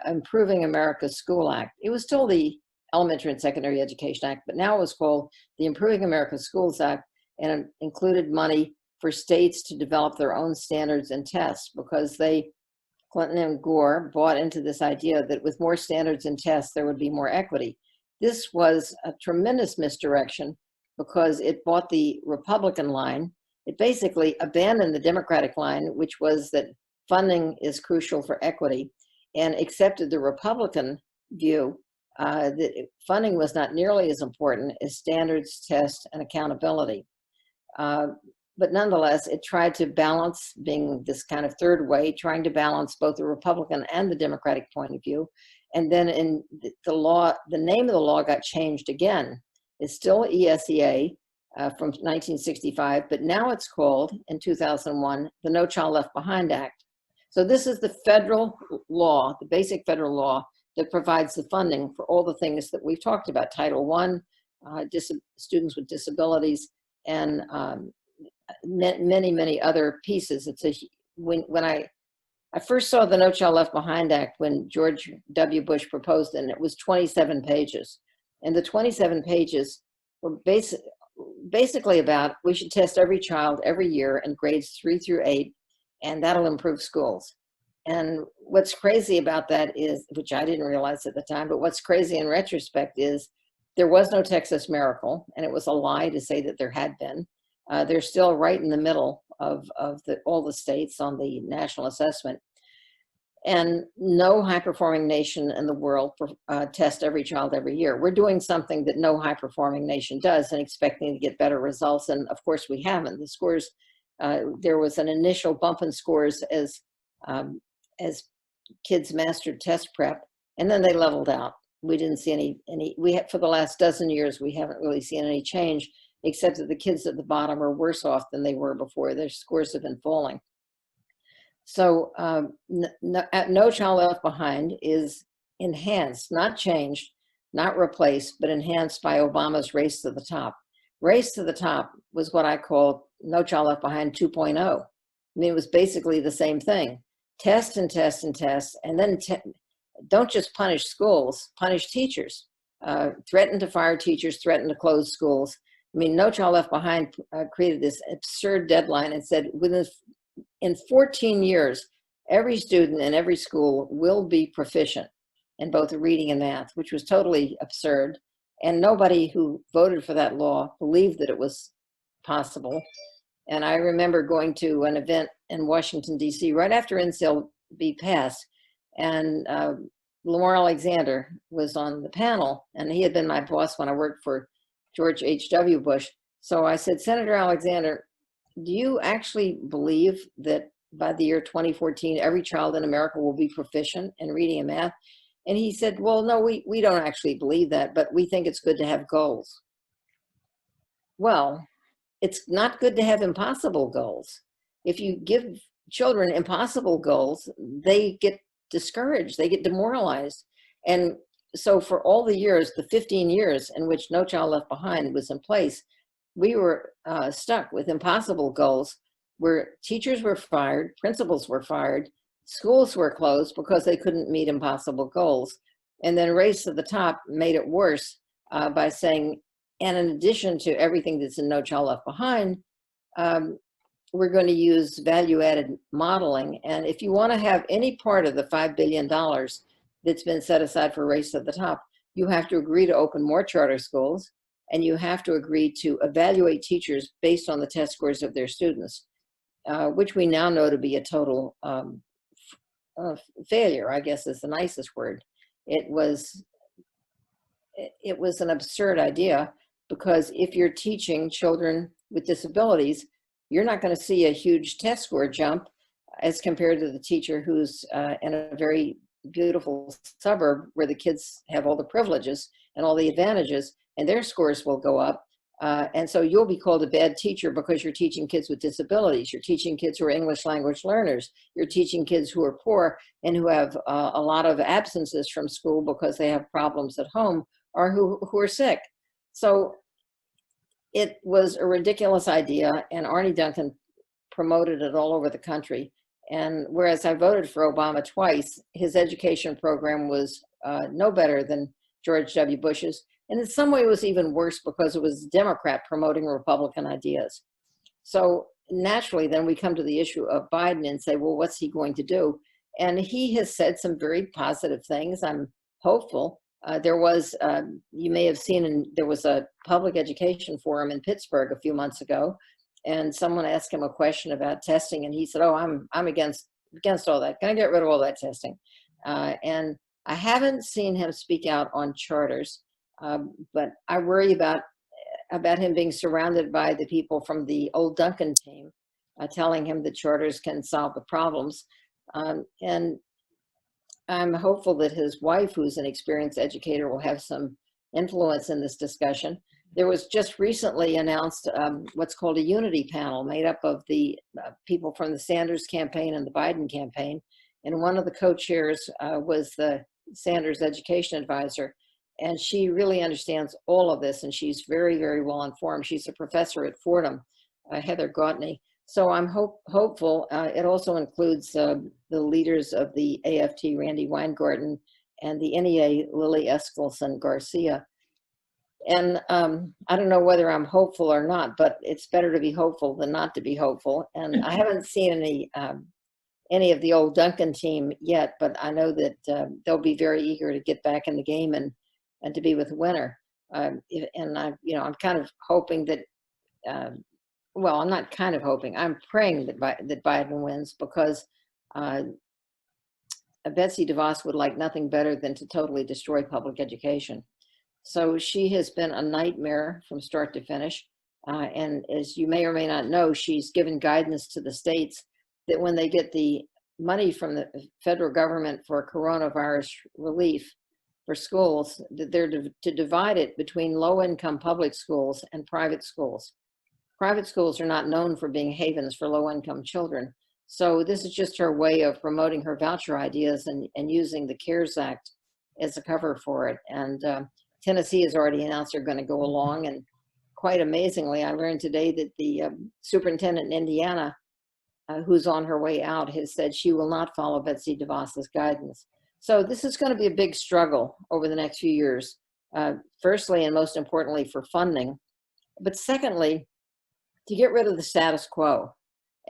Improving America's School Act. It was still the Elementary and Secondary Education Act, but now it was called the Improving America's Schools Act, and it included money for states to develop their own standards and tests, because Clinton and Gore bought into this idea that with more standards and tests, there would be more equity. This was a tremendous misdirection because it bought the Republican line. It basically abandoned the Democratic line, which was that funding is crucial for equity, and accepted the Republican view that funding was not nearly as important as standards, tests, and accountability. But nonetheless, it tried to balance, being this kind of third way, trying to balance both the Republican and the Democratic point of view. And then in the law, the name of the law got changed again. It's still ESEA from 1965, but now it's called, in 2001, the No Child Left Behind Act. So this is the federal law, the basic federal law that provides the funding for all the things that we've talked about: Title I, students with disabilities, and many, many other pieces. When I first saw the No Child Left Behind Act when George W. Bush proposed it, and it was 27 pages. And the 27 pages were basically about, we should test every child every year in grades 3 through 8, and that'll improve schools. And what's crazy about that is, which I didn't realize at the time, but what's crazy in retrospect is there was no Texas miracle, and it was a lie to say that there had been. They're still right in the middle of all the states on the national assessment. And no high-performing nation in the world tests every child every year. We're doing something that no high-performing nation does and expecting to get better results. And of course, we haven't. The scores, there was an initial bump in scores as kids mastered test prep, and then they leveled out. We didn't see for the last dozen years, we haven't really seen any change, except that the kids at the bottom are worse off than they were before. Their scores have been falling. So No Child Left Behind is enhanced, not changed, not replaced, but enhanced by Obama's Race to the Top. Race to the Top was what I call No Child Left Behind 2.0. I mean, it was basically the same thing. Test and test and test, and then don't just punish schools, punish teachers. Threaten to fire teachers, threaten to close schools. I mean, No Child Left Behind created this absurd deadline and said in 14 years, every student in every school will be proficient in both reading and math, which was totally absurd. And nobody who voted for that law believed that it was possible. And I remember going to an event in Washington, D.C. right after NCLB passed, and Lamar Alexander was on the panel, and he had been my boss when I worked for George H.W. Bush. So I said, Senator Alexander, do you actually believe that by the year 2014, every child in America will be proficient in reading and math? And he said, well, no, we don't actually believe that, but we think it's good to have goals. Well, it's not good to have impossible goals. If you give children impossible goals, they get discouraged, they get demoralized. And so for all the years, the 15 years in which No Child Left Behind was in place, we were stuck with impossible goals where teachers were fired, principals were fired, schools were closed because they couldn't meet impossible goals. And then Race to the Top made it worse by saying, and in addition to everything that's in No Child Left Behind, we're going to use value-added modeling. And if you want to have any part of the $5 billion that's been set aside for Race to the Top, you have to agree to open more charter schools, and you have to agree to evaluate teachers based on the test scores of their students, which we now know to be a total failure, I guess is the nicest word. It was an absurd idea, because if you're teaching children with disabilities, you're not going to see a huge test score jump as compared to the teacher who's in a very beautiful suburb where the kids have all the privileges and all the advantages, and their scores will go up. And so you'll be called a bad teacher because you're teaching kids with disabilities. You're teaching kids who are English language learners. You're teaching kids who are poor and who have a lot of absences from school because they have problems at home, or who are sick. So it was a ridiculous idea, and Arne Duncan promoted it all over the country. And whereas I voted for Obama twice, his education program was no better than George W. Bush's. And in some way it was even worse because it was a Democrat promoting Republican ideas. So naturally, then we come to the issue of Biden and say, well, what's he going to do? And he has said some very positive things. I'm hopeful. There was, you may have seen, there was a public education forum in Pittsburgh a few months ago, and someone asked him a question about testing, and he said, oh, I'm against all that. Can I get rid of all that testing? And I haven't seen him speak out on charters, but I worry about him being surrounded by the people from the old Duncan team, telling him that charters can solve the problems. And I'm hopeful that his wife, who's an experienced educator, will have some influence in this discussion. There was just recently announced what's called a unity panel made up of the people from the Sanders campaign and the Biden campaign. And one of the co-chairs was the Sanders education advisor. And she really understands all of this, and she's very, very well informed. She's a professor at Fordham, Heather Gautney. So I'm hopeful. It also includes the leaders of the AFT, Randy Weingarten, and the NEA, Lily Eskelson Garcia. And I don't know whether I'm hopeful or not, but it's better to be hopeful than not to be hopeful. And I haven't seen any of the old Duncan team yet, but I know that they'll be very eager to get back in the game and to be with the winner. And I'm kind of hoping that. Well, I'm not kind of hoping. I'm praying that Biden wins, because Betsy DeVos would like nothing better than to totally destroy public education. So she has been a nightmare from start to finish. And as you may or may not know, she's given guidance to the states that when they get the money from the federal government for coronavirus relief for schools, that they're to divide it between low-income public schools and private schools. Private schools are not known for being havens for low-income children. So this is just her way of promoting her voucher ideas and using the CARES Act as a cover for it. And Tennessee has already announced they're going to go along. And quite amazingly, I learned today that the superintendent in Indiana, who's on her way out, has said she will not follow Betsy DeVos's guidance. So this is going to be a big struggle over the next few years, firstly and most importantly for funding. But secondly, to get rid of the status quo.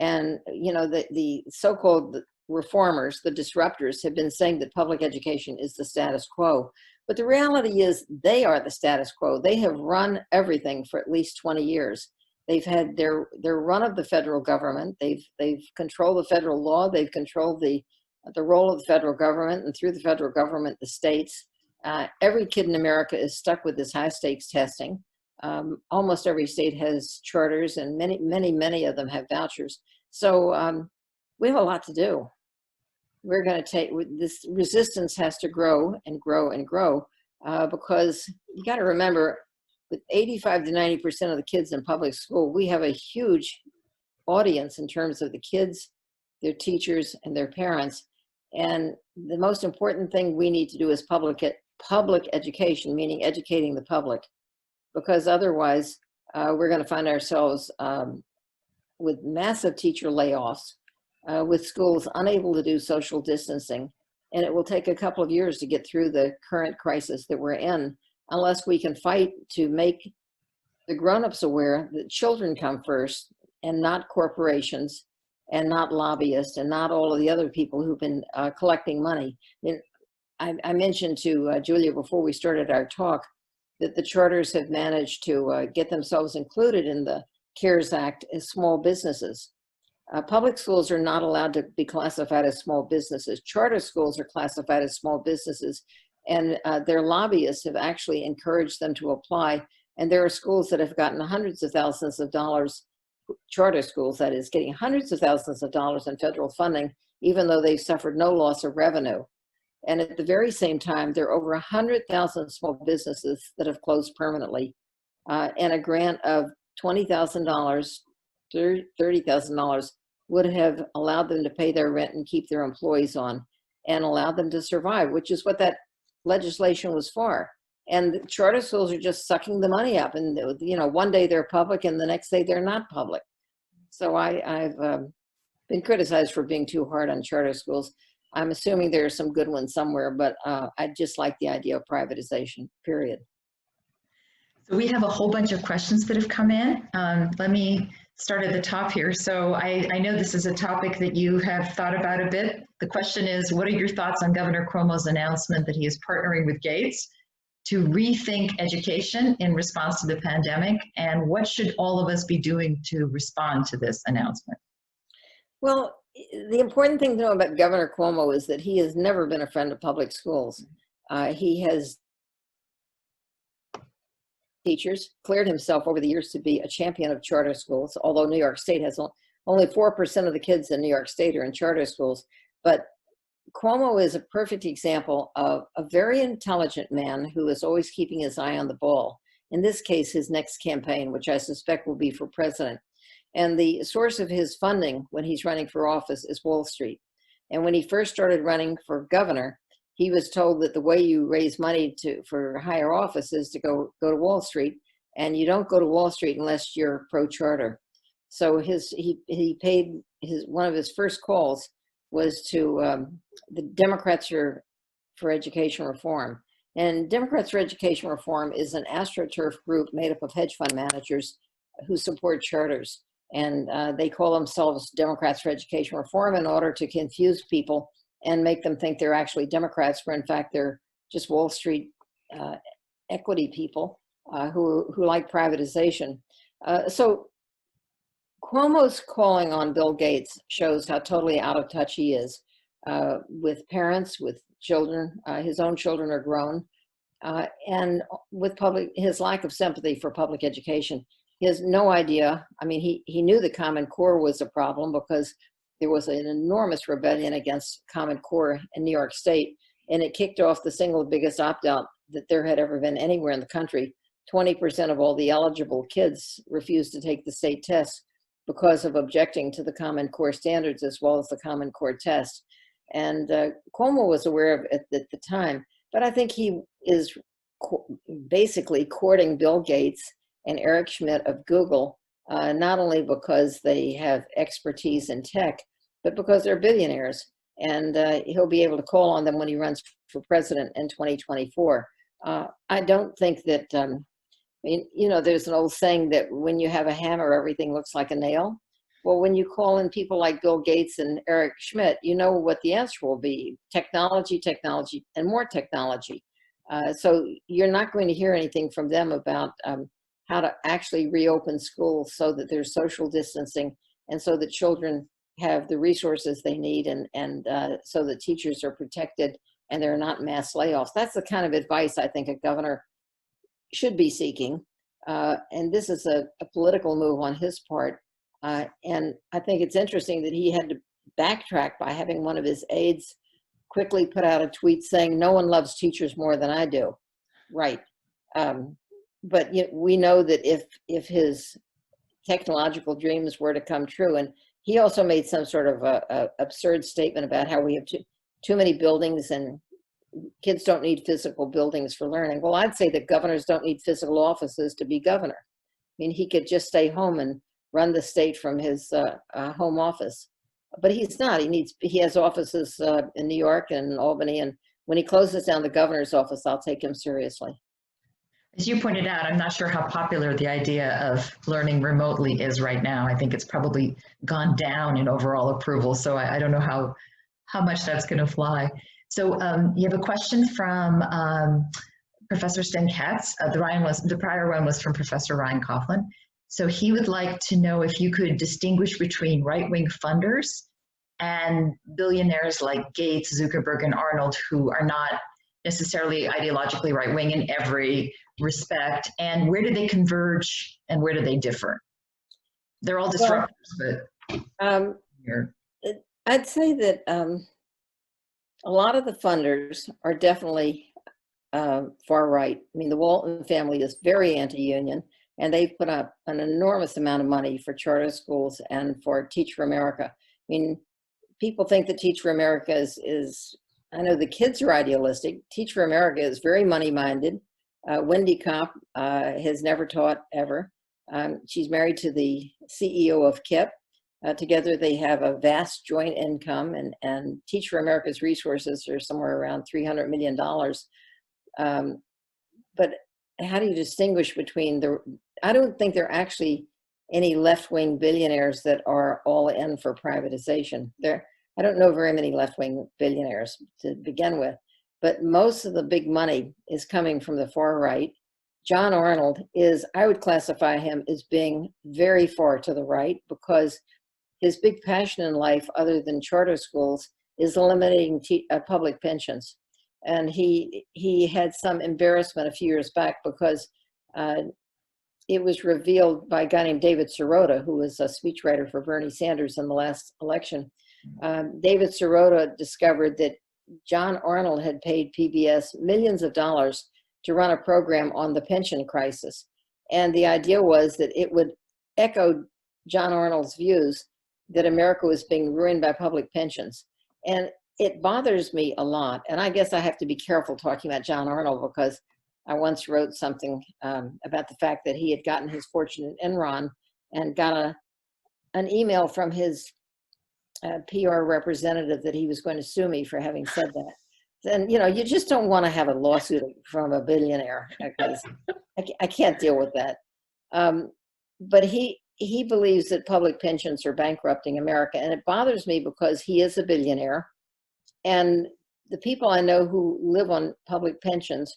And, the so-called reformers, the disruptors, have been saying that public education is the status quo. But the reality is they are the status quo. They have run everything for at least 20 years. They've had their run of the federal government. They've controlled the federal law. They've controlled the role of the federal government, and through the federal government, the states. Every kid in America is stuck with this high stakes testing. Almost every state has charters, and many of them have vouchers. So we have a lot to do. We're going to take this resistance has to grow and grow and grow, because you got to remember, with 85 to 90% of the kids in public school, we have a huge audience in terms of the kids, their teachers, and their parents. And the most important thing we need to do is public education, meaning educating the public. Because otherwise, we're going to find ourselves with massive teacher layoffs, with schools unable to do social distancing. And it will take a couple of years to get through the current crisis that we're in, unless we can fight to make the grown-ups aware that children come first, and not corporations and not lobbyists and not all of the other people who've been collecting money. I mean, I mentioned to Julia before we started our talk that the charters have managed to get themselves included in the CARES Act as small businesses. Public schools are not allowed to be classified as small businesses. Charter schools are classified as small businesses, and their lobbyists have actually encouraged them to apply. And there are schools that have gotten hundreds of thousands of dollars, charter schools, that is, getting hundreds of thousands of dollars in federal funding, even though they've suffered no loss of revenue. And at the very same time, there are over 100,000 small businesses that have closed permanently, and a grant of $20,000, $30,000 would have allowed them to pay their rent and keep their employees on and allowed them to survive, which is what that legislation was for. And the charter schools are just sucking the money up, and one day they're public and the next day they're not public. So I've been criticized for being too hard on charter schools. I'm assuming there are some good ones somewhere, but I just like the idea of privatization, period. So we have a whole bunch of questions that have come in. Let me start at the top here. So I know this is a topic that you have thought about a bit. The question is, what are your thoughts on Governor Cuomo's announcement that he is partnering with Gates to rethink education in response to the pandemic? And what should all of us be doing to respond to this announcement? Well, the important thing to know about Governor Cuomo is that he has never been a friend of public schools. He has teachers, cleared himself over the years to be a champion of charter schools, although New York State has only 4% of the kids in New York State are in charter schools. But Cuomo is a perfect example of a very intelligent man who is always keeping his eye on the ball. In this case, his next campaign, which I suspect will be for president. And the source of his funding when he's running for office is Wall Street. And when he first started running for governor, he was told that the way you raise money for higher office is to go to Wall Street, and you don't go to Wall Street unless you're pro-charter. So he paid one of his first calls was to the Democrats for Education Reform. And Democrats for Education Reform is an AstroTurf group made up of hedge fund managers who support charters. And they call themselves Democrats for Education Reform in order to confuse people and make them think they're actually Democrats, where in fact they're just Wall Street equity people who like privatization. So Cuomo's calling on Bill Gates shows how totally out of touch he is with parents, with children. His own children are grown, and with his lack of sympathy for public education. He has no idea. I mean, he knew the Common Core was a problem because there was an enormous rebellion against Common Core in New York State, and it kicked off the single biggest opt-out that there had ever been anywhere in the country. 20% of all the eligible kids refused to take the state test because of objecting to the Common Core standards as well as the Common Core test. And Cuomo was aware of it at the time, but I think he is basically courting Bill Gates and Eric Schmidt of Google, not only because they have expertise in tech, but because they're billionaires. And he'll be able to call on them when he runs for president in 2024. I don't think that, there's an old saying that when you have a hammer, everything looks like a nail. Well, when you call in people like Bill Gates and Eric Schmidt, you know what the answer will be: technology, technology, and more technology. So you're not going to hear anything from them about how to actually reopen schools so that there's social distancing and so that children have the resources they need and so that teachers are protected and there are not mass layoffs. That's the kind of advice I think a governor should be seeking. And this is a political move on his part. And I think it's interesting that he had to backtrack by having one of his aides quickly put out a tweet saying, "No one loves teachers more than I do." Right. But we know that if his technological dreams were to come true, and he also made some sort of a absurd statement about how we have too many buildings and kids don't need physical buildings for learning. Well, I'd say that governors don't need physical offices to be governor. I mean, he could just stay home and run the state from his home office, but he's not. He has offices in New York and Albany, and when he closes down the governor's office, I'll take him seriously. As you pointed out, I'm not sure how popular the idea of learning remotely is right now. I think it's probably gone down in overall approval. So I don't know how much that's going to fly. So you have a question from Professor Sten Katz. The prior one was from Professor Ryan Coughlin. So he would like to know if you could distinguish between right-wing funders and billionaires like Gates, Zuckerberg, and Arnold, who are not necessarily ideologically right-wing in every respect, and where do they converge and where do they differ? They're all disruptors, but I'd say that a lot of the funders are definitely far right. I mean, the Walton family is very anti-union, and they've put up an enormous amount of money for charter schools and for Teach for America. I mean, people think that Teach for America is I know the kids are idealistic. Teach for America is very money-minded. Wendy Kopp has never taught ever. She's married to the CEO of KIP. Together they have a vast joint income, and Teach for America's resources are somewhere around $300 million. But how do you distinguish between I don't think there are actually any left-wing billionaires that are all in for privatization. I don't know very many left-wing billionaires to begin with, but most of the big money is coming from the far right. John Arnold I would classify him as being very far to the right, because his big passion in life, other than charter schools, is eliminating public pensions. And he had some embarrassment a few years back because it was revealed by a guy named David Sirota, who was a speechwriter for Bernie Sanders in the last election. David Sirota discovered that John Arnold had paid PBS millions of dollars to run a program on the pension crisis. And the idea was that it would echo John Arnold's views that America was being ruined by public pensions. And it bothers me a lot. And I guess I have to be careful talking about John Arnold, because I once wrote something about the fact that he had gotten his fortune in Enron and got an email from his PR representative that he was going to sue me for having said that. Then, you just don't want to have a lawsuit from a billionaire, because I can't deal with that. But he believes that public pensions are bankrupting America, and it bothers me because he is a billionaire, and the people I know who live on public pensions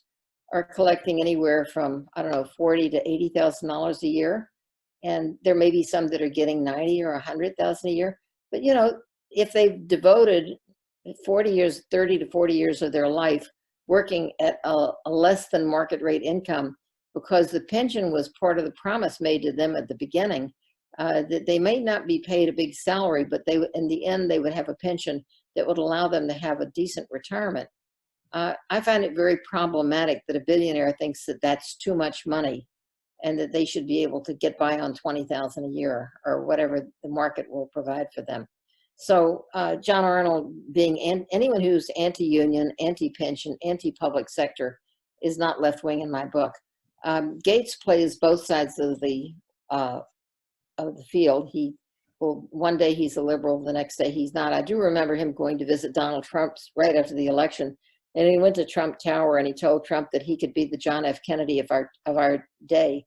are collecting anywhere from, I don't know, $40,000 to $80,000 a year, and there may be some that are getting 90 or 100,000 a year. But if they've devoted 30 to 40 years of their life working at a less than market rate income, because the pension was part of the promise made to them at the beginning, that they may not be paid a big salary, but in the end, they would have a pension that would allow them to have a decent retirement. I find it very problematic that a billionaire thinks that that's too much money, and that they should be able to get by on $20,000 a year or whatever the market will provide for them. So John Arnold, being anyone who's anti-union, anti-pension, anti-public sector, is not left-wing in my book. Gates plays both sides of the field. One day he's a liberal, the next day he's not. I do remember him going to visit Donald Trump right after the election, and he went to Trump Tower and he told Trump that he could be the John F. Kennedy of our day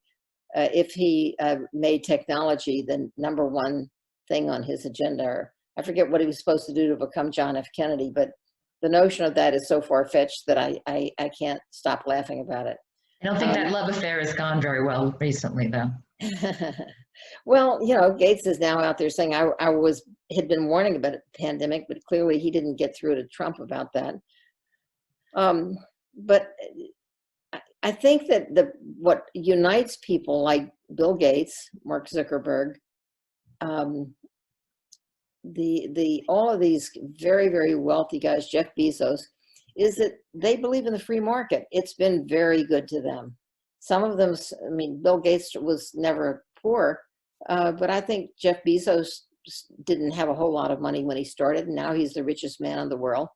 if he made technology the number one thing on his agenda. Or I forget what he was supposed to do to become John F. Kennedy, but the notion of that is so far-fetched that I can't stop laughing about it. I don't think that love affair has gone very well recently, though. Well, Gates is now out there saying I had been warning about the pandemic, but clearly he didn't get through to Trump about that. But I think that what unites people like Bill Gates, Mark Zuckerberg, all of these very, very wealthy guys, Jeff Bezos, is that they believe in the free market. It's been very good to them. Some of them, Bill Gates was never poor, but I think Jeff Bezos didn't have a whole lot of money when he started, and now he's the richest man in the world.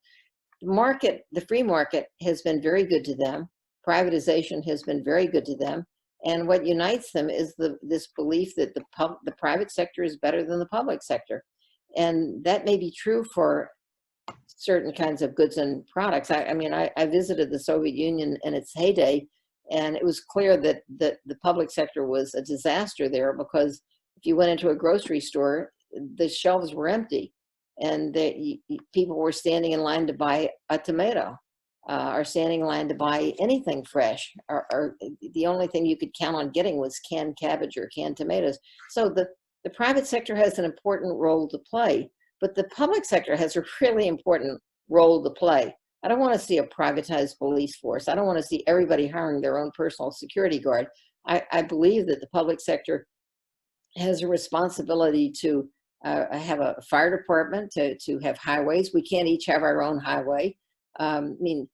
The free market has been very good to them. Privatization has been very good to them. And what unites them is this belief that the private sector is better than the public sector. And that may be true for certain kinds of goods and products. I visited the Soviet Union in its heyday, And it was clear that the public sector was a disaster there, because if you went into a grocery store, the shelves were empty, and people were standing in line to buy a tomato, or standing in line to buy anything fresh, or the only thing you could count on getting was canned cabbage or canned tomatoes. So the private sector has an important role to play, but the public sector has a really important role to play. I don't want to see a privatized police force. I don't want to see everybody hiring their own personal security guard. I believe that the public sector has a responsibility to have a fire department, to have highways. We can't each have our own highway. I mean,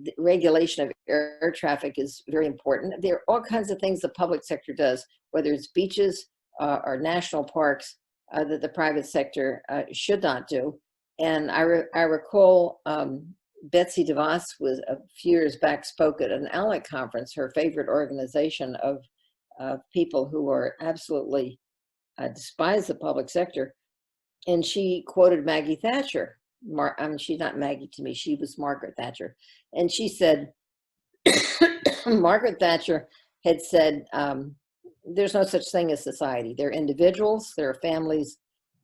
the regulation of air traffic is very important. There are all kinds of things the public sector does, whether it's beaches or national parks, that the private sector should not do. And I recall Betsy DeVos was a few years back, spoke at an ALEC conference, her favorite organization of people who are absolutely despise the public sector. And she quoted Maggie Thatcher. She's not Maggie to me, she was Margaret Thatcher. And she said, Margaret Thatcher had said, there's no such thing as society. There are individuals, there are families,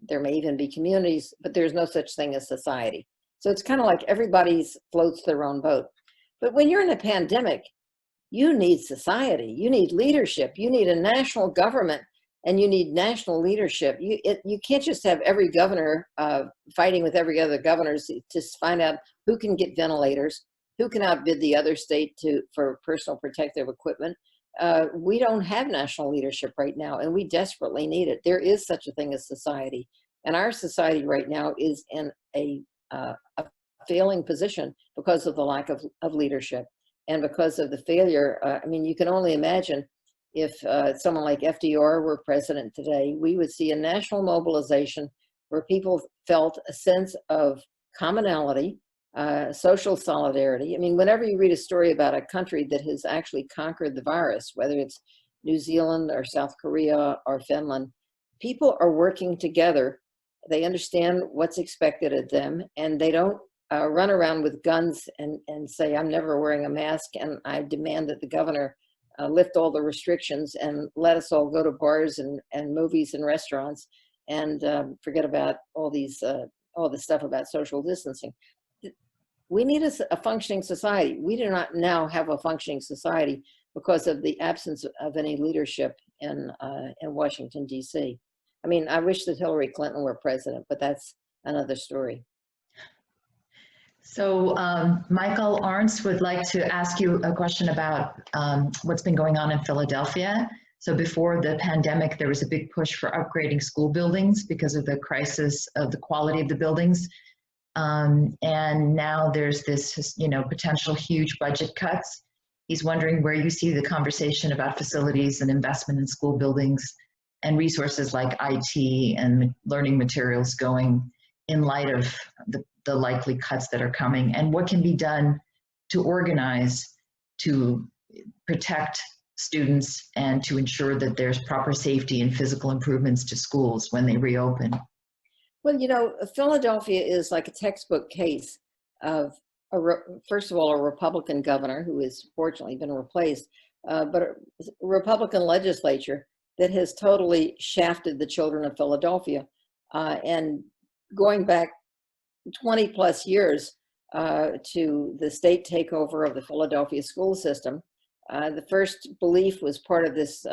there may even be communities, but there's no such thing as society. So it's kind of like everybody floats their own boat. But when you're in a pandemic, you need society, you need leadership, you need a national government, and you need national leadership. You can't just have every governor fighting with every other governor to find out who can get ventilators, who can outbid the other state for personal protective equipment. We don't have national leadership right now, and we desperately need it. There is such a thing as society, and our society right now is in a failing position because of the lack of leadership and because of the failure. I mean, you can only imagine if someone like FDR were president today, we would see a national mobilization where people felt a sense of commonality, social solidarity. I mean, whenever you read a story about a country that has actually conquered the virus, whether it's New Zealand or South Korea or Finland, people are working together. They understand what's expected of them, and they don't run around with guns and say, I'm never wearing a mask, and I demand that the governor lift all the restrictions and let us all go to bars and movies and restaurants, and forget about all the stuff about social distancing. We need a functioning society. We do not now have a functioning society because of the absence of any leadership in Washington, D.C. I mean, I wish that Hillary Clinton were president, but that's another story. So Michael Arntz would like to ask you a question about what's been going on in Philadelphia. So before the pandemic, there was a big push for upgrading school buildings because of the crisis of the quality of the buildings. And now there's this, potential huge budget cuts. He's wondering where you see the conversation about facilities and investment in school buildings and resources like IT and learning materials going in light of the likely cuts that are coming, and what can be done to organize to protect students and to ensure that there's proper safety and physical improvements to schools when they reopen. Well, Philadelphia is like a textbook case of, first of all, a Republican governor who has fortunately been replaced, but a Republican legislature that has totally shafted the children of Philadelphia. And going back 20 plus years to the state takeover of the Philadelphia school system, the first belief was part of this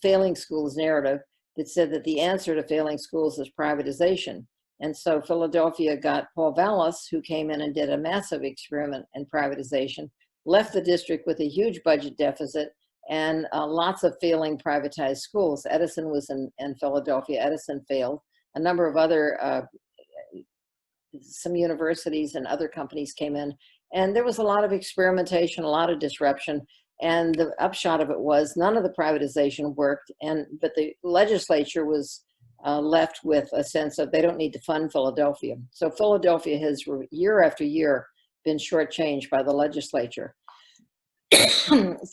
failing schools narrative that said that the answer to failing schools is privatization. And so Philadelphia got Paul Vallas, who came in and did a massive experiment in privatization, left the district with a huge budget deficit and lots of failing privatized schools. Edison was in Philadelphia. Edison failed. A number of other, some universities and other companies came in. And there was a lot of experimentation, a lot of disruption. And the upshot of it was none of the privatization worked. But the legislature was left with a sense of they don't need to fund Philadelphia. So Philadelphia has year after year been shortchanged by the legislature.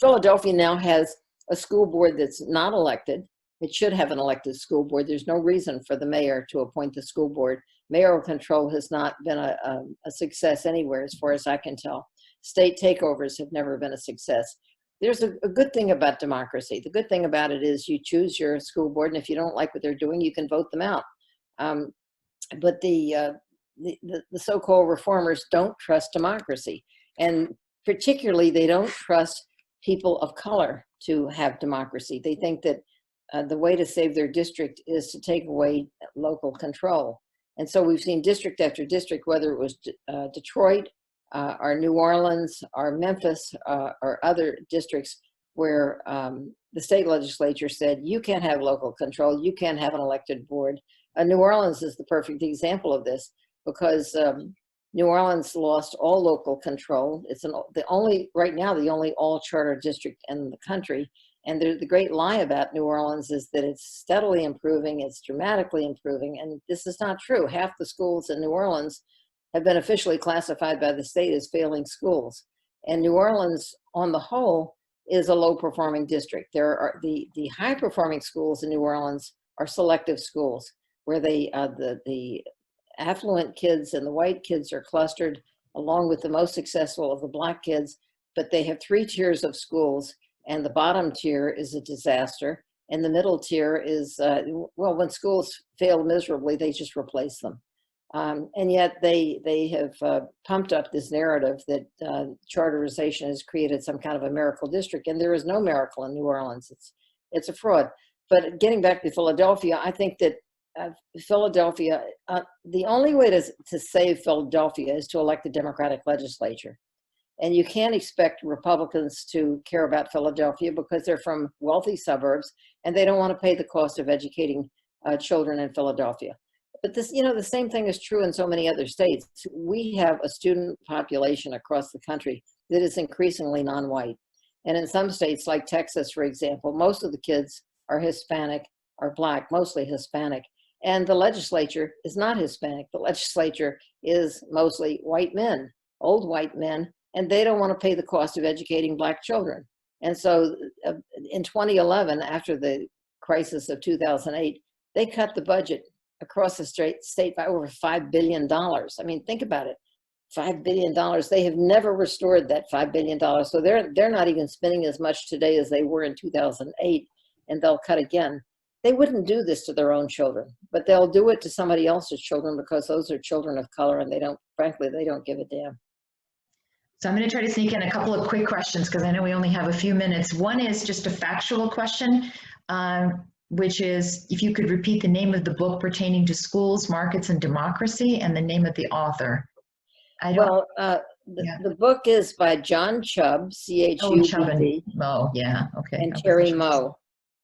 Philadelphia now has a school board that's not elected. It should have an elected school board. There's no reason for the mayor to appoint the school board. Mayoral control has not been a success anywhere, as far as I can tell. State takeovers have never been a success. there's a good thing about democracy. The good thing about it is you choose your school board, and if you don't like what they're doing, you can vote them out. Um, but the so-called reformers don't trust democracy, and particularly they don't trust people of color to have democracy. They think that the way to save their district is to take away local control. And so we've seen district after district, whether it was Detroit, or New Orleans, or Memphis, or other districts where the state legislature said, you can't have local control, you can't have an elected board. New Orleans is the perfect example of this, because New Orleans lost all local control. It's right now, the only all charter district in the country. And the great lie about New Orleans is that it's steadily improving, it's dramatically improving, and this is not true. Half the schools in New Orleans have been officially classified by the state as failing schools. And New Orleans, on the whole, is a low-performing district. There are the high-performing schools in New Orleans are selective schools, where the affluent kids and the white kids are clustered along with the most successful of the Black kids, but they have 3 tiers of schools, and the bottom tier is a disaster, and the middle tier is, well, when schools fail miserably, they just replace them. And yet they have pumped up this narrative that charterization has created some kind of a miracle district, and there is no miracle in New Orleans. It's a fraud. But getting back to Philadelphia, I think that Philadelphia, the only way to save Philadelphia is to elect a Democratic legislature. And you can't expect Republicans to care about Philadelphia because they're from wealthy suburbs and they don't want to pay the cost of educating children in Philadelphia. But this, the same thing is true in so many other states. We have a student population across the country that is increasingly non-white. And in some states, like Texas, for example, most of the kids are Hispanic or Black, mostly Hispanic. And the legislature is not Hispanic. The legislature is mostly white men, old white men, and they don't want to pay the cost of educating Black children. And so in 2011, after the crisis of 2008, they cut the budget across the state by over $5 billion. I mean, think about it, $5 billion. They have never restored that $5 billion. So they're not even spending as much today as they were in 2008, and they'll cut again. They wouldn't do this to their own children, but they'll do it to somebody else's children because those are children of color, and frankly, they don't give a damn. So I'm going to try to sneak in a couple of quick questions because I know we only have a few minutes. One is just a factual question, which is if you could repeat the name of the book pertaining to schools, markets, and democracy, and the name of the author. The book is by John Chubb, C-H-U-B-B. Oh, yeah, okay. And Terry Moe.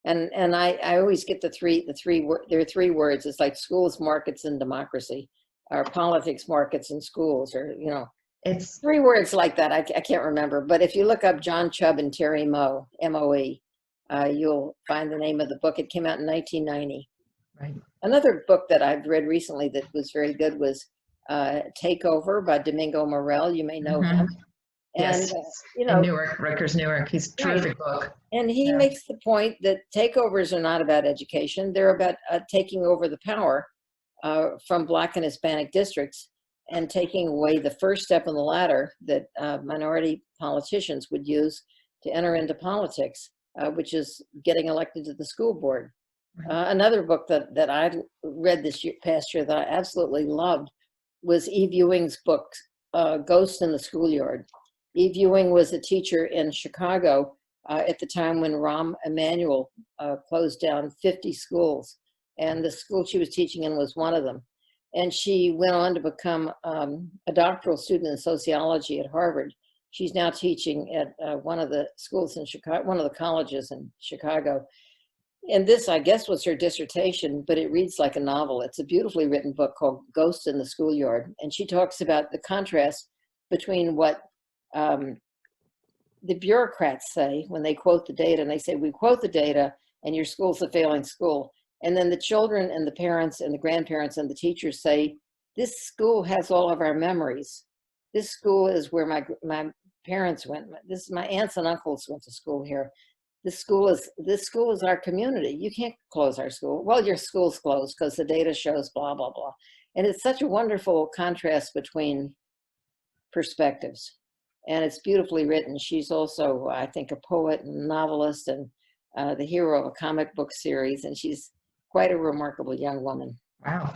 And I always get there are 3 words. It's like schools, markets, and democracy, or politics, markets, and schools, or, it's 3 words like that. I can't remember. But if you look up John Chubb and Terry Moe, M-O-E, you'll find the name of the book. It came out in 1990. Right. Another book that I've read recently that was very good was Takeover by Domingo Morel. You may know him. Yes, in Newark, Rutgers, Newark. He's a terrific book. And he makes the point that takeovers are not about education. They're about taking over the power from Black and Hispanic districts and taking away the first step on the ladder that minority politicians would use to enter into politics, which is getting elected to the school board. Right. Another book that I read past year that I absolutely loved was Eve Ewing's book, Ghost in the Schoolyard. Eve Ewing was a teacher in Chicago at the time when Rahm Emanuel closed down 50 schools, and the school she was teaching in was one of them. And she went on to become a doctoral student in sociology at Harvard. She's now teaching at one of the schools in Chicago, one of the colleges in Chicago. And this, I guess, was her dissertation, but it reads like a novel. It's a beautifully written book called Ghost in the Schoolyard. And she talks about the contrast between what the bureaucrats say when they quote the data, and they say, we quote the data and your school's a failing school. And then the children and the parents and the grandparents and the teachers say, this school has all of our memories. This school is where my parents went. My aunts and uncles went to school here. This school is our community. You can't close our school. Well, your school's closed because the data shows blah, blah, blah. And it's such a wonderful contrast between perspectives. and it's beautifully written. She's also, I think, a poet and novelist and the hero of a comic book series, and she's quite a remarkable young woman. Wow.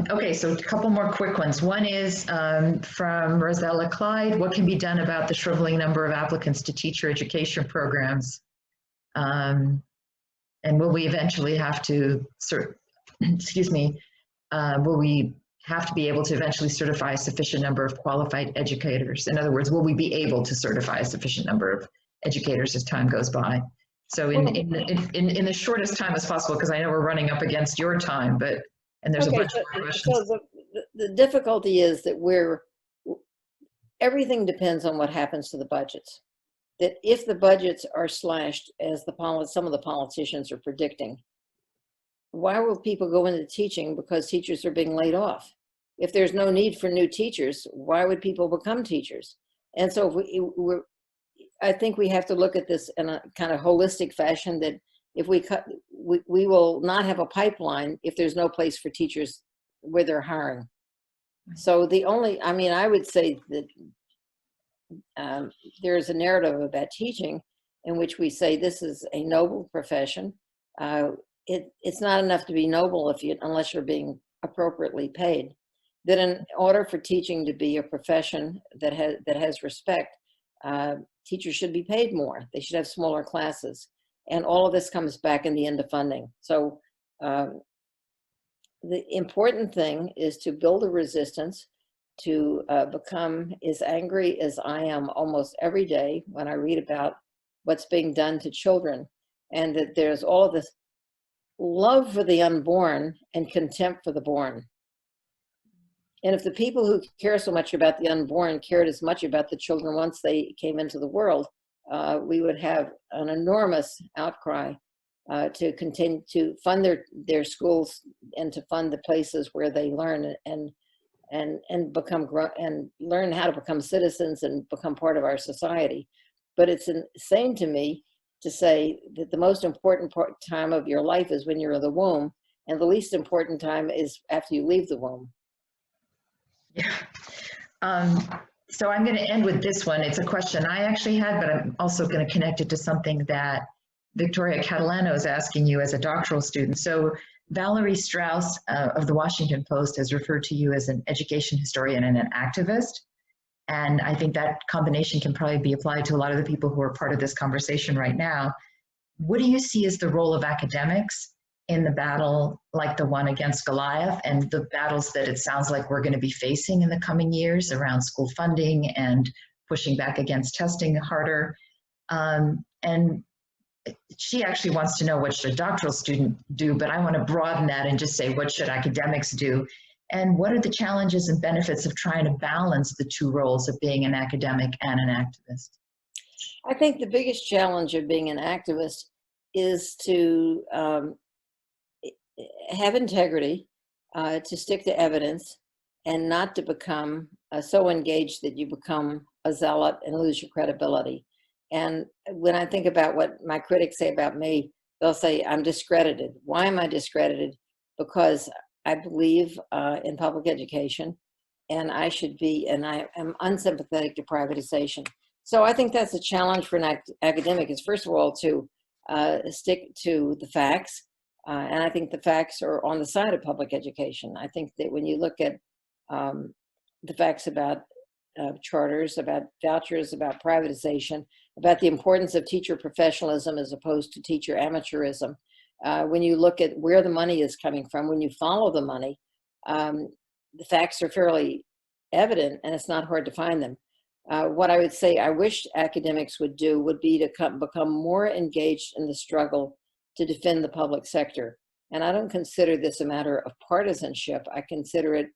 Okay, so a couple more quick ones. One is from Rosella Clyde. What can be done about the shriveling number of applicants to teacher education programs? And will we eventually have to, excuse me, will we have to be able to eventually certify a sufficient number of qualified educators? In other words, will we be able to certify a sufficient number of educators as time goes by? So in the shortest time as possible, because I know we're running up against your time, but, and there's a bunch more questions. So the difficulty is that everything depends on what happens to the budgets. That if the budgets are slashed, as some of the politicians are predicting, why will people go into teaching? Because teachers are being laid off. If there's no need for new teachers, why would people become teachers? And so I think we have to look at this in a kind of holistic fashion, that if we will not have a pipeline if there's no place for teachers where they're hiring. So I would say that there's a narrative about teaching in which we say this is a noble profession. It's not enough to be noble unless you're being appropriately paid. That in order for teaching to be a profession that has respect, teachers should be paid more. They should have smaller classes, and all of this comes back in the end of funding. So the important thing is to build a resistance to become as angry as I am almost every day when I read about what's being done to children, and that there's all of this love for the unborn and contempt for the born. And if the people who care so much about the unborn cared as much about the children once they came into the world, we would have an enormous outcry to continue to fund their schools and to fund the places where they learn and learn how to become citizens and become part of our society. But it's insane to me to say that the most important time of your life is when you're in the womb, and the least important time is after you leave the womb. Yeah. So I'm going to end with this one. It's a question I actually had, but I'm also going to connect it to something that Victoria Catalano is asking you as a doctoral student. So Valerie Strauss of the Washington Post has referred to you as an education historian and an activist. And I think that combination can probably be applied to a lot of the people who are part of this conversation right now. What do you see as the role of academics in the battle like the one against Goliath, and the battles that it sounds like we're going to be facing in the coming years around school funding and pushing back against testing harder? And she actually wants to know what should a doctoral student do, but I want to broaden that and just say, what should academics do? And what are the challenges and benefits of trying to balance the two roles of being an academic and an activist? I think the biggest challenge of being an activist is to have integrity, to stick to evidence, and not to become so engaged that you become a zealot and lose your credibility. And when I think about what my critics say about me, they'll say I'm discredited. Why am I discredited? Because I believe in public education, and I am unsympathetic to privatization. So I think that's a challenge for an academic, is first of all to stick to the facts. And I think the facts are on the side of public education. I think that when you look at the facts about charters, about vouchers, about privatization, about the importance of teacher professionalism as opposed to teacher amateurism, when you look at where the money is coming from, when you follow the money, the facts are fairly evident, and it's not hard to find them. What I would say I wish academics would do would be to become more engaged in the struggle to defend the public sector. And I don't consider this a matter of partisanship. I consider it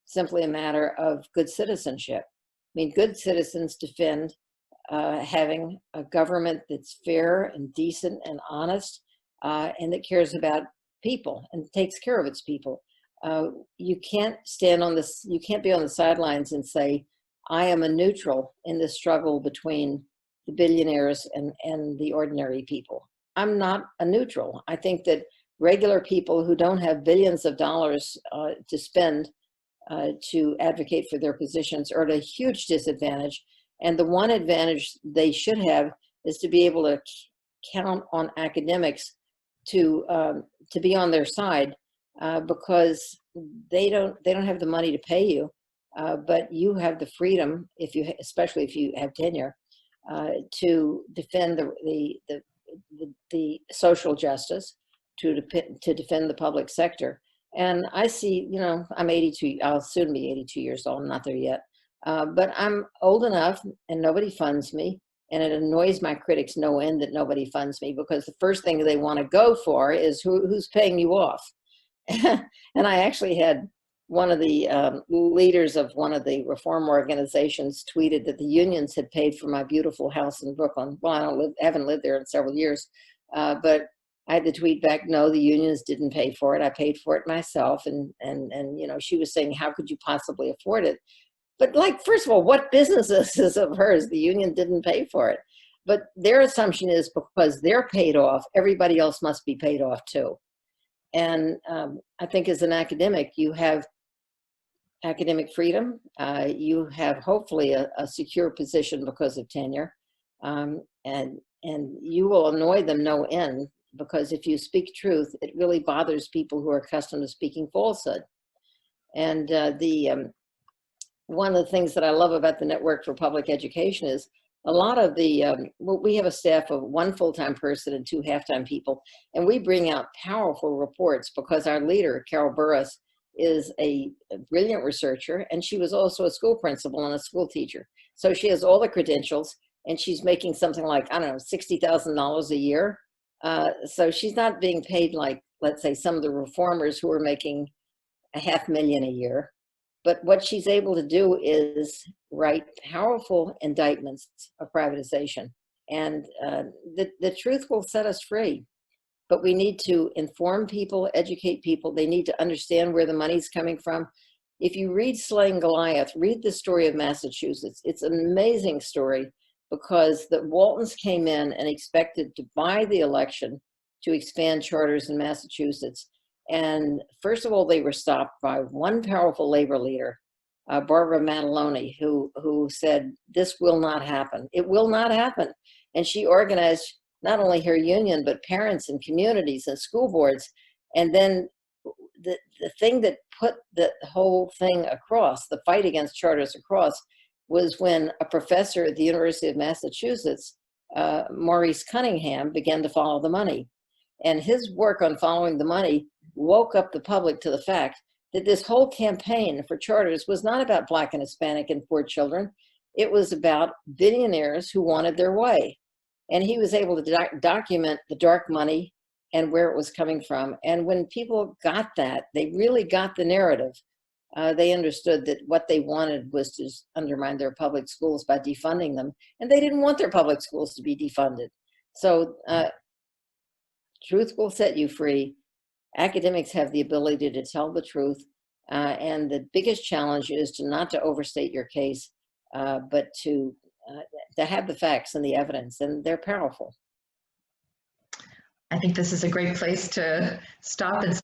simply a matter of good citizenship. I mean, good citizens defend having a government that's fair and decent and honest, and that cares about people and takes care of its people. You can't you can't be on the sidelines and say, I am a neutral in this struggle between the billionaires and the ordinary people. I'm not a neutral. I think that regular people who don't have billions of dollars to spend to advocate for their positions are at a huge disadvantage, And the one advantage they should have is to be able to count on academics to be on their side, because they don't have the money to pay you, but you have the freedom, especially if you have tenure, to defend the social justice, to defend the public sector. And I see, I'm 82. I'll soon be 82 years old. I'm not there yet, but I'm old enough, and nobody funds me. And it annoys my critics no end that nobody funds me, because the first thing they want to go for is who's paying you off. And I actually had one of the leaders of one of the reform organizations tweeted that the unions had paid for my beautiful house in Brooklyn. Well, haven't lived there in several years, but I had to tweet back, no, the unions didn't pay for it. I paid for it myself. And she was saying, how could you possibly afford it? But first of all, what business is of hers? The union didn't pay for it. But their assumption is because they're paid off, everybody else must be paid off too. And I think as an academic, you have academic freedom. You have hopefully a secure position because of tenure. And you will annoy them no end, because if you speak truth, it really bothers people who are accustomed to speaking falsehood. And one of the things that I love about the Network for Public Education is a lot of we have a staff of one full-time person and 2 half-time people, and we bring out powerful reports because our leader, Carol Burris, is a brilliant researcher, and she was also a school principal and a school teacher. So she has all the credentials, and she's making something like, I don't know, $60,000 a year. So she's not being paid like, let's say, some of the reformers who are making $500,000 a year. But what she's able to do is write powerful indictments of privatization. And the truth will set us free. But we need to inform people, educate people. They need to understand where the money's coming from. If you read Slaying Goliath, read the story of Massachusetts. It's an amazing story, because the Waltons came in and expected to buy the election to expand charters in Massachusetts. And first of all, they were stopped by one powerful labor leader, Barbara Mataloni, who said, this will not happen. It will not happen. And she organized not only her union, but parents and communities and school boards. And then the thing that put the whole thing across, the fight against charters across, was when a professor at the University of Massachusetts, Maurice Cunningham, began to follow the money. And his work on following the money woke up the public to the fact that this whole campaign for charters was not about Black and Hispanic and poor children. It was about billionaires who wanted their way. And he was able to document the dark money and where it was coming from. And when people got that, they really got the narrative. They understood that what they wanted was to undermine their public schools by defunding them. And they didn't want their public schools to be defunded. So truth will set you free. Academics have the ability to tell the truth. And the biggest challenge is not to overstate your case, but to have the facts and the evidence, and they're powerful. I think this is a great place to stop and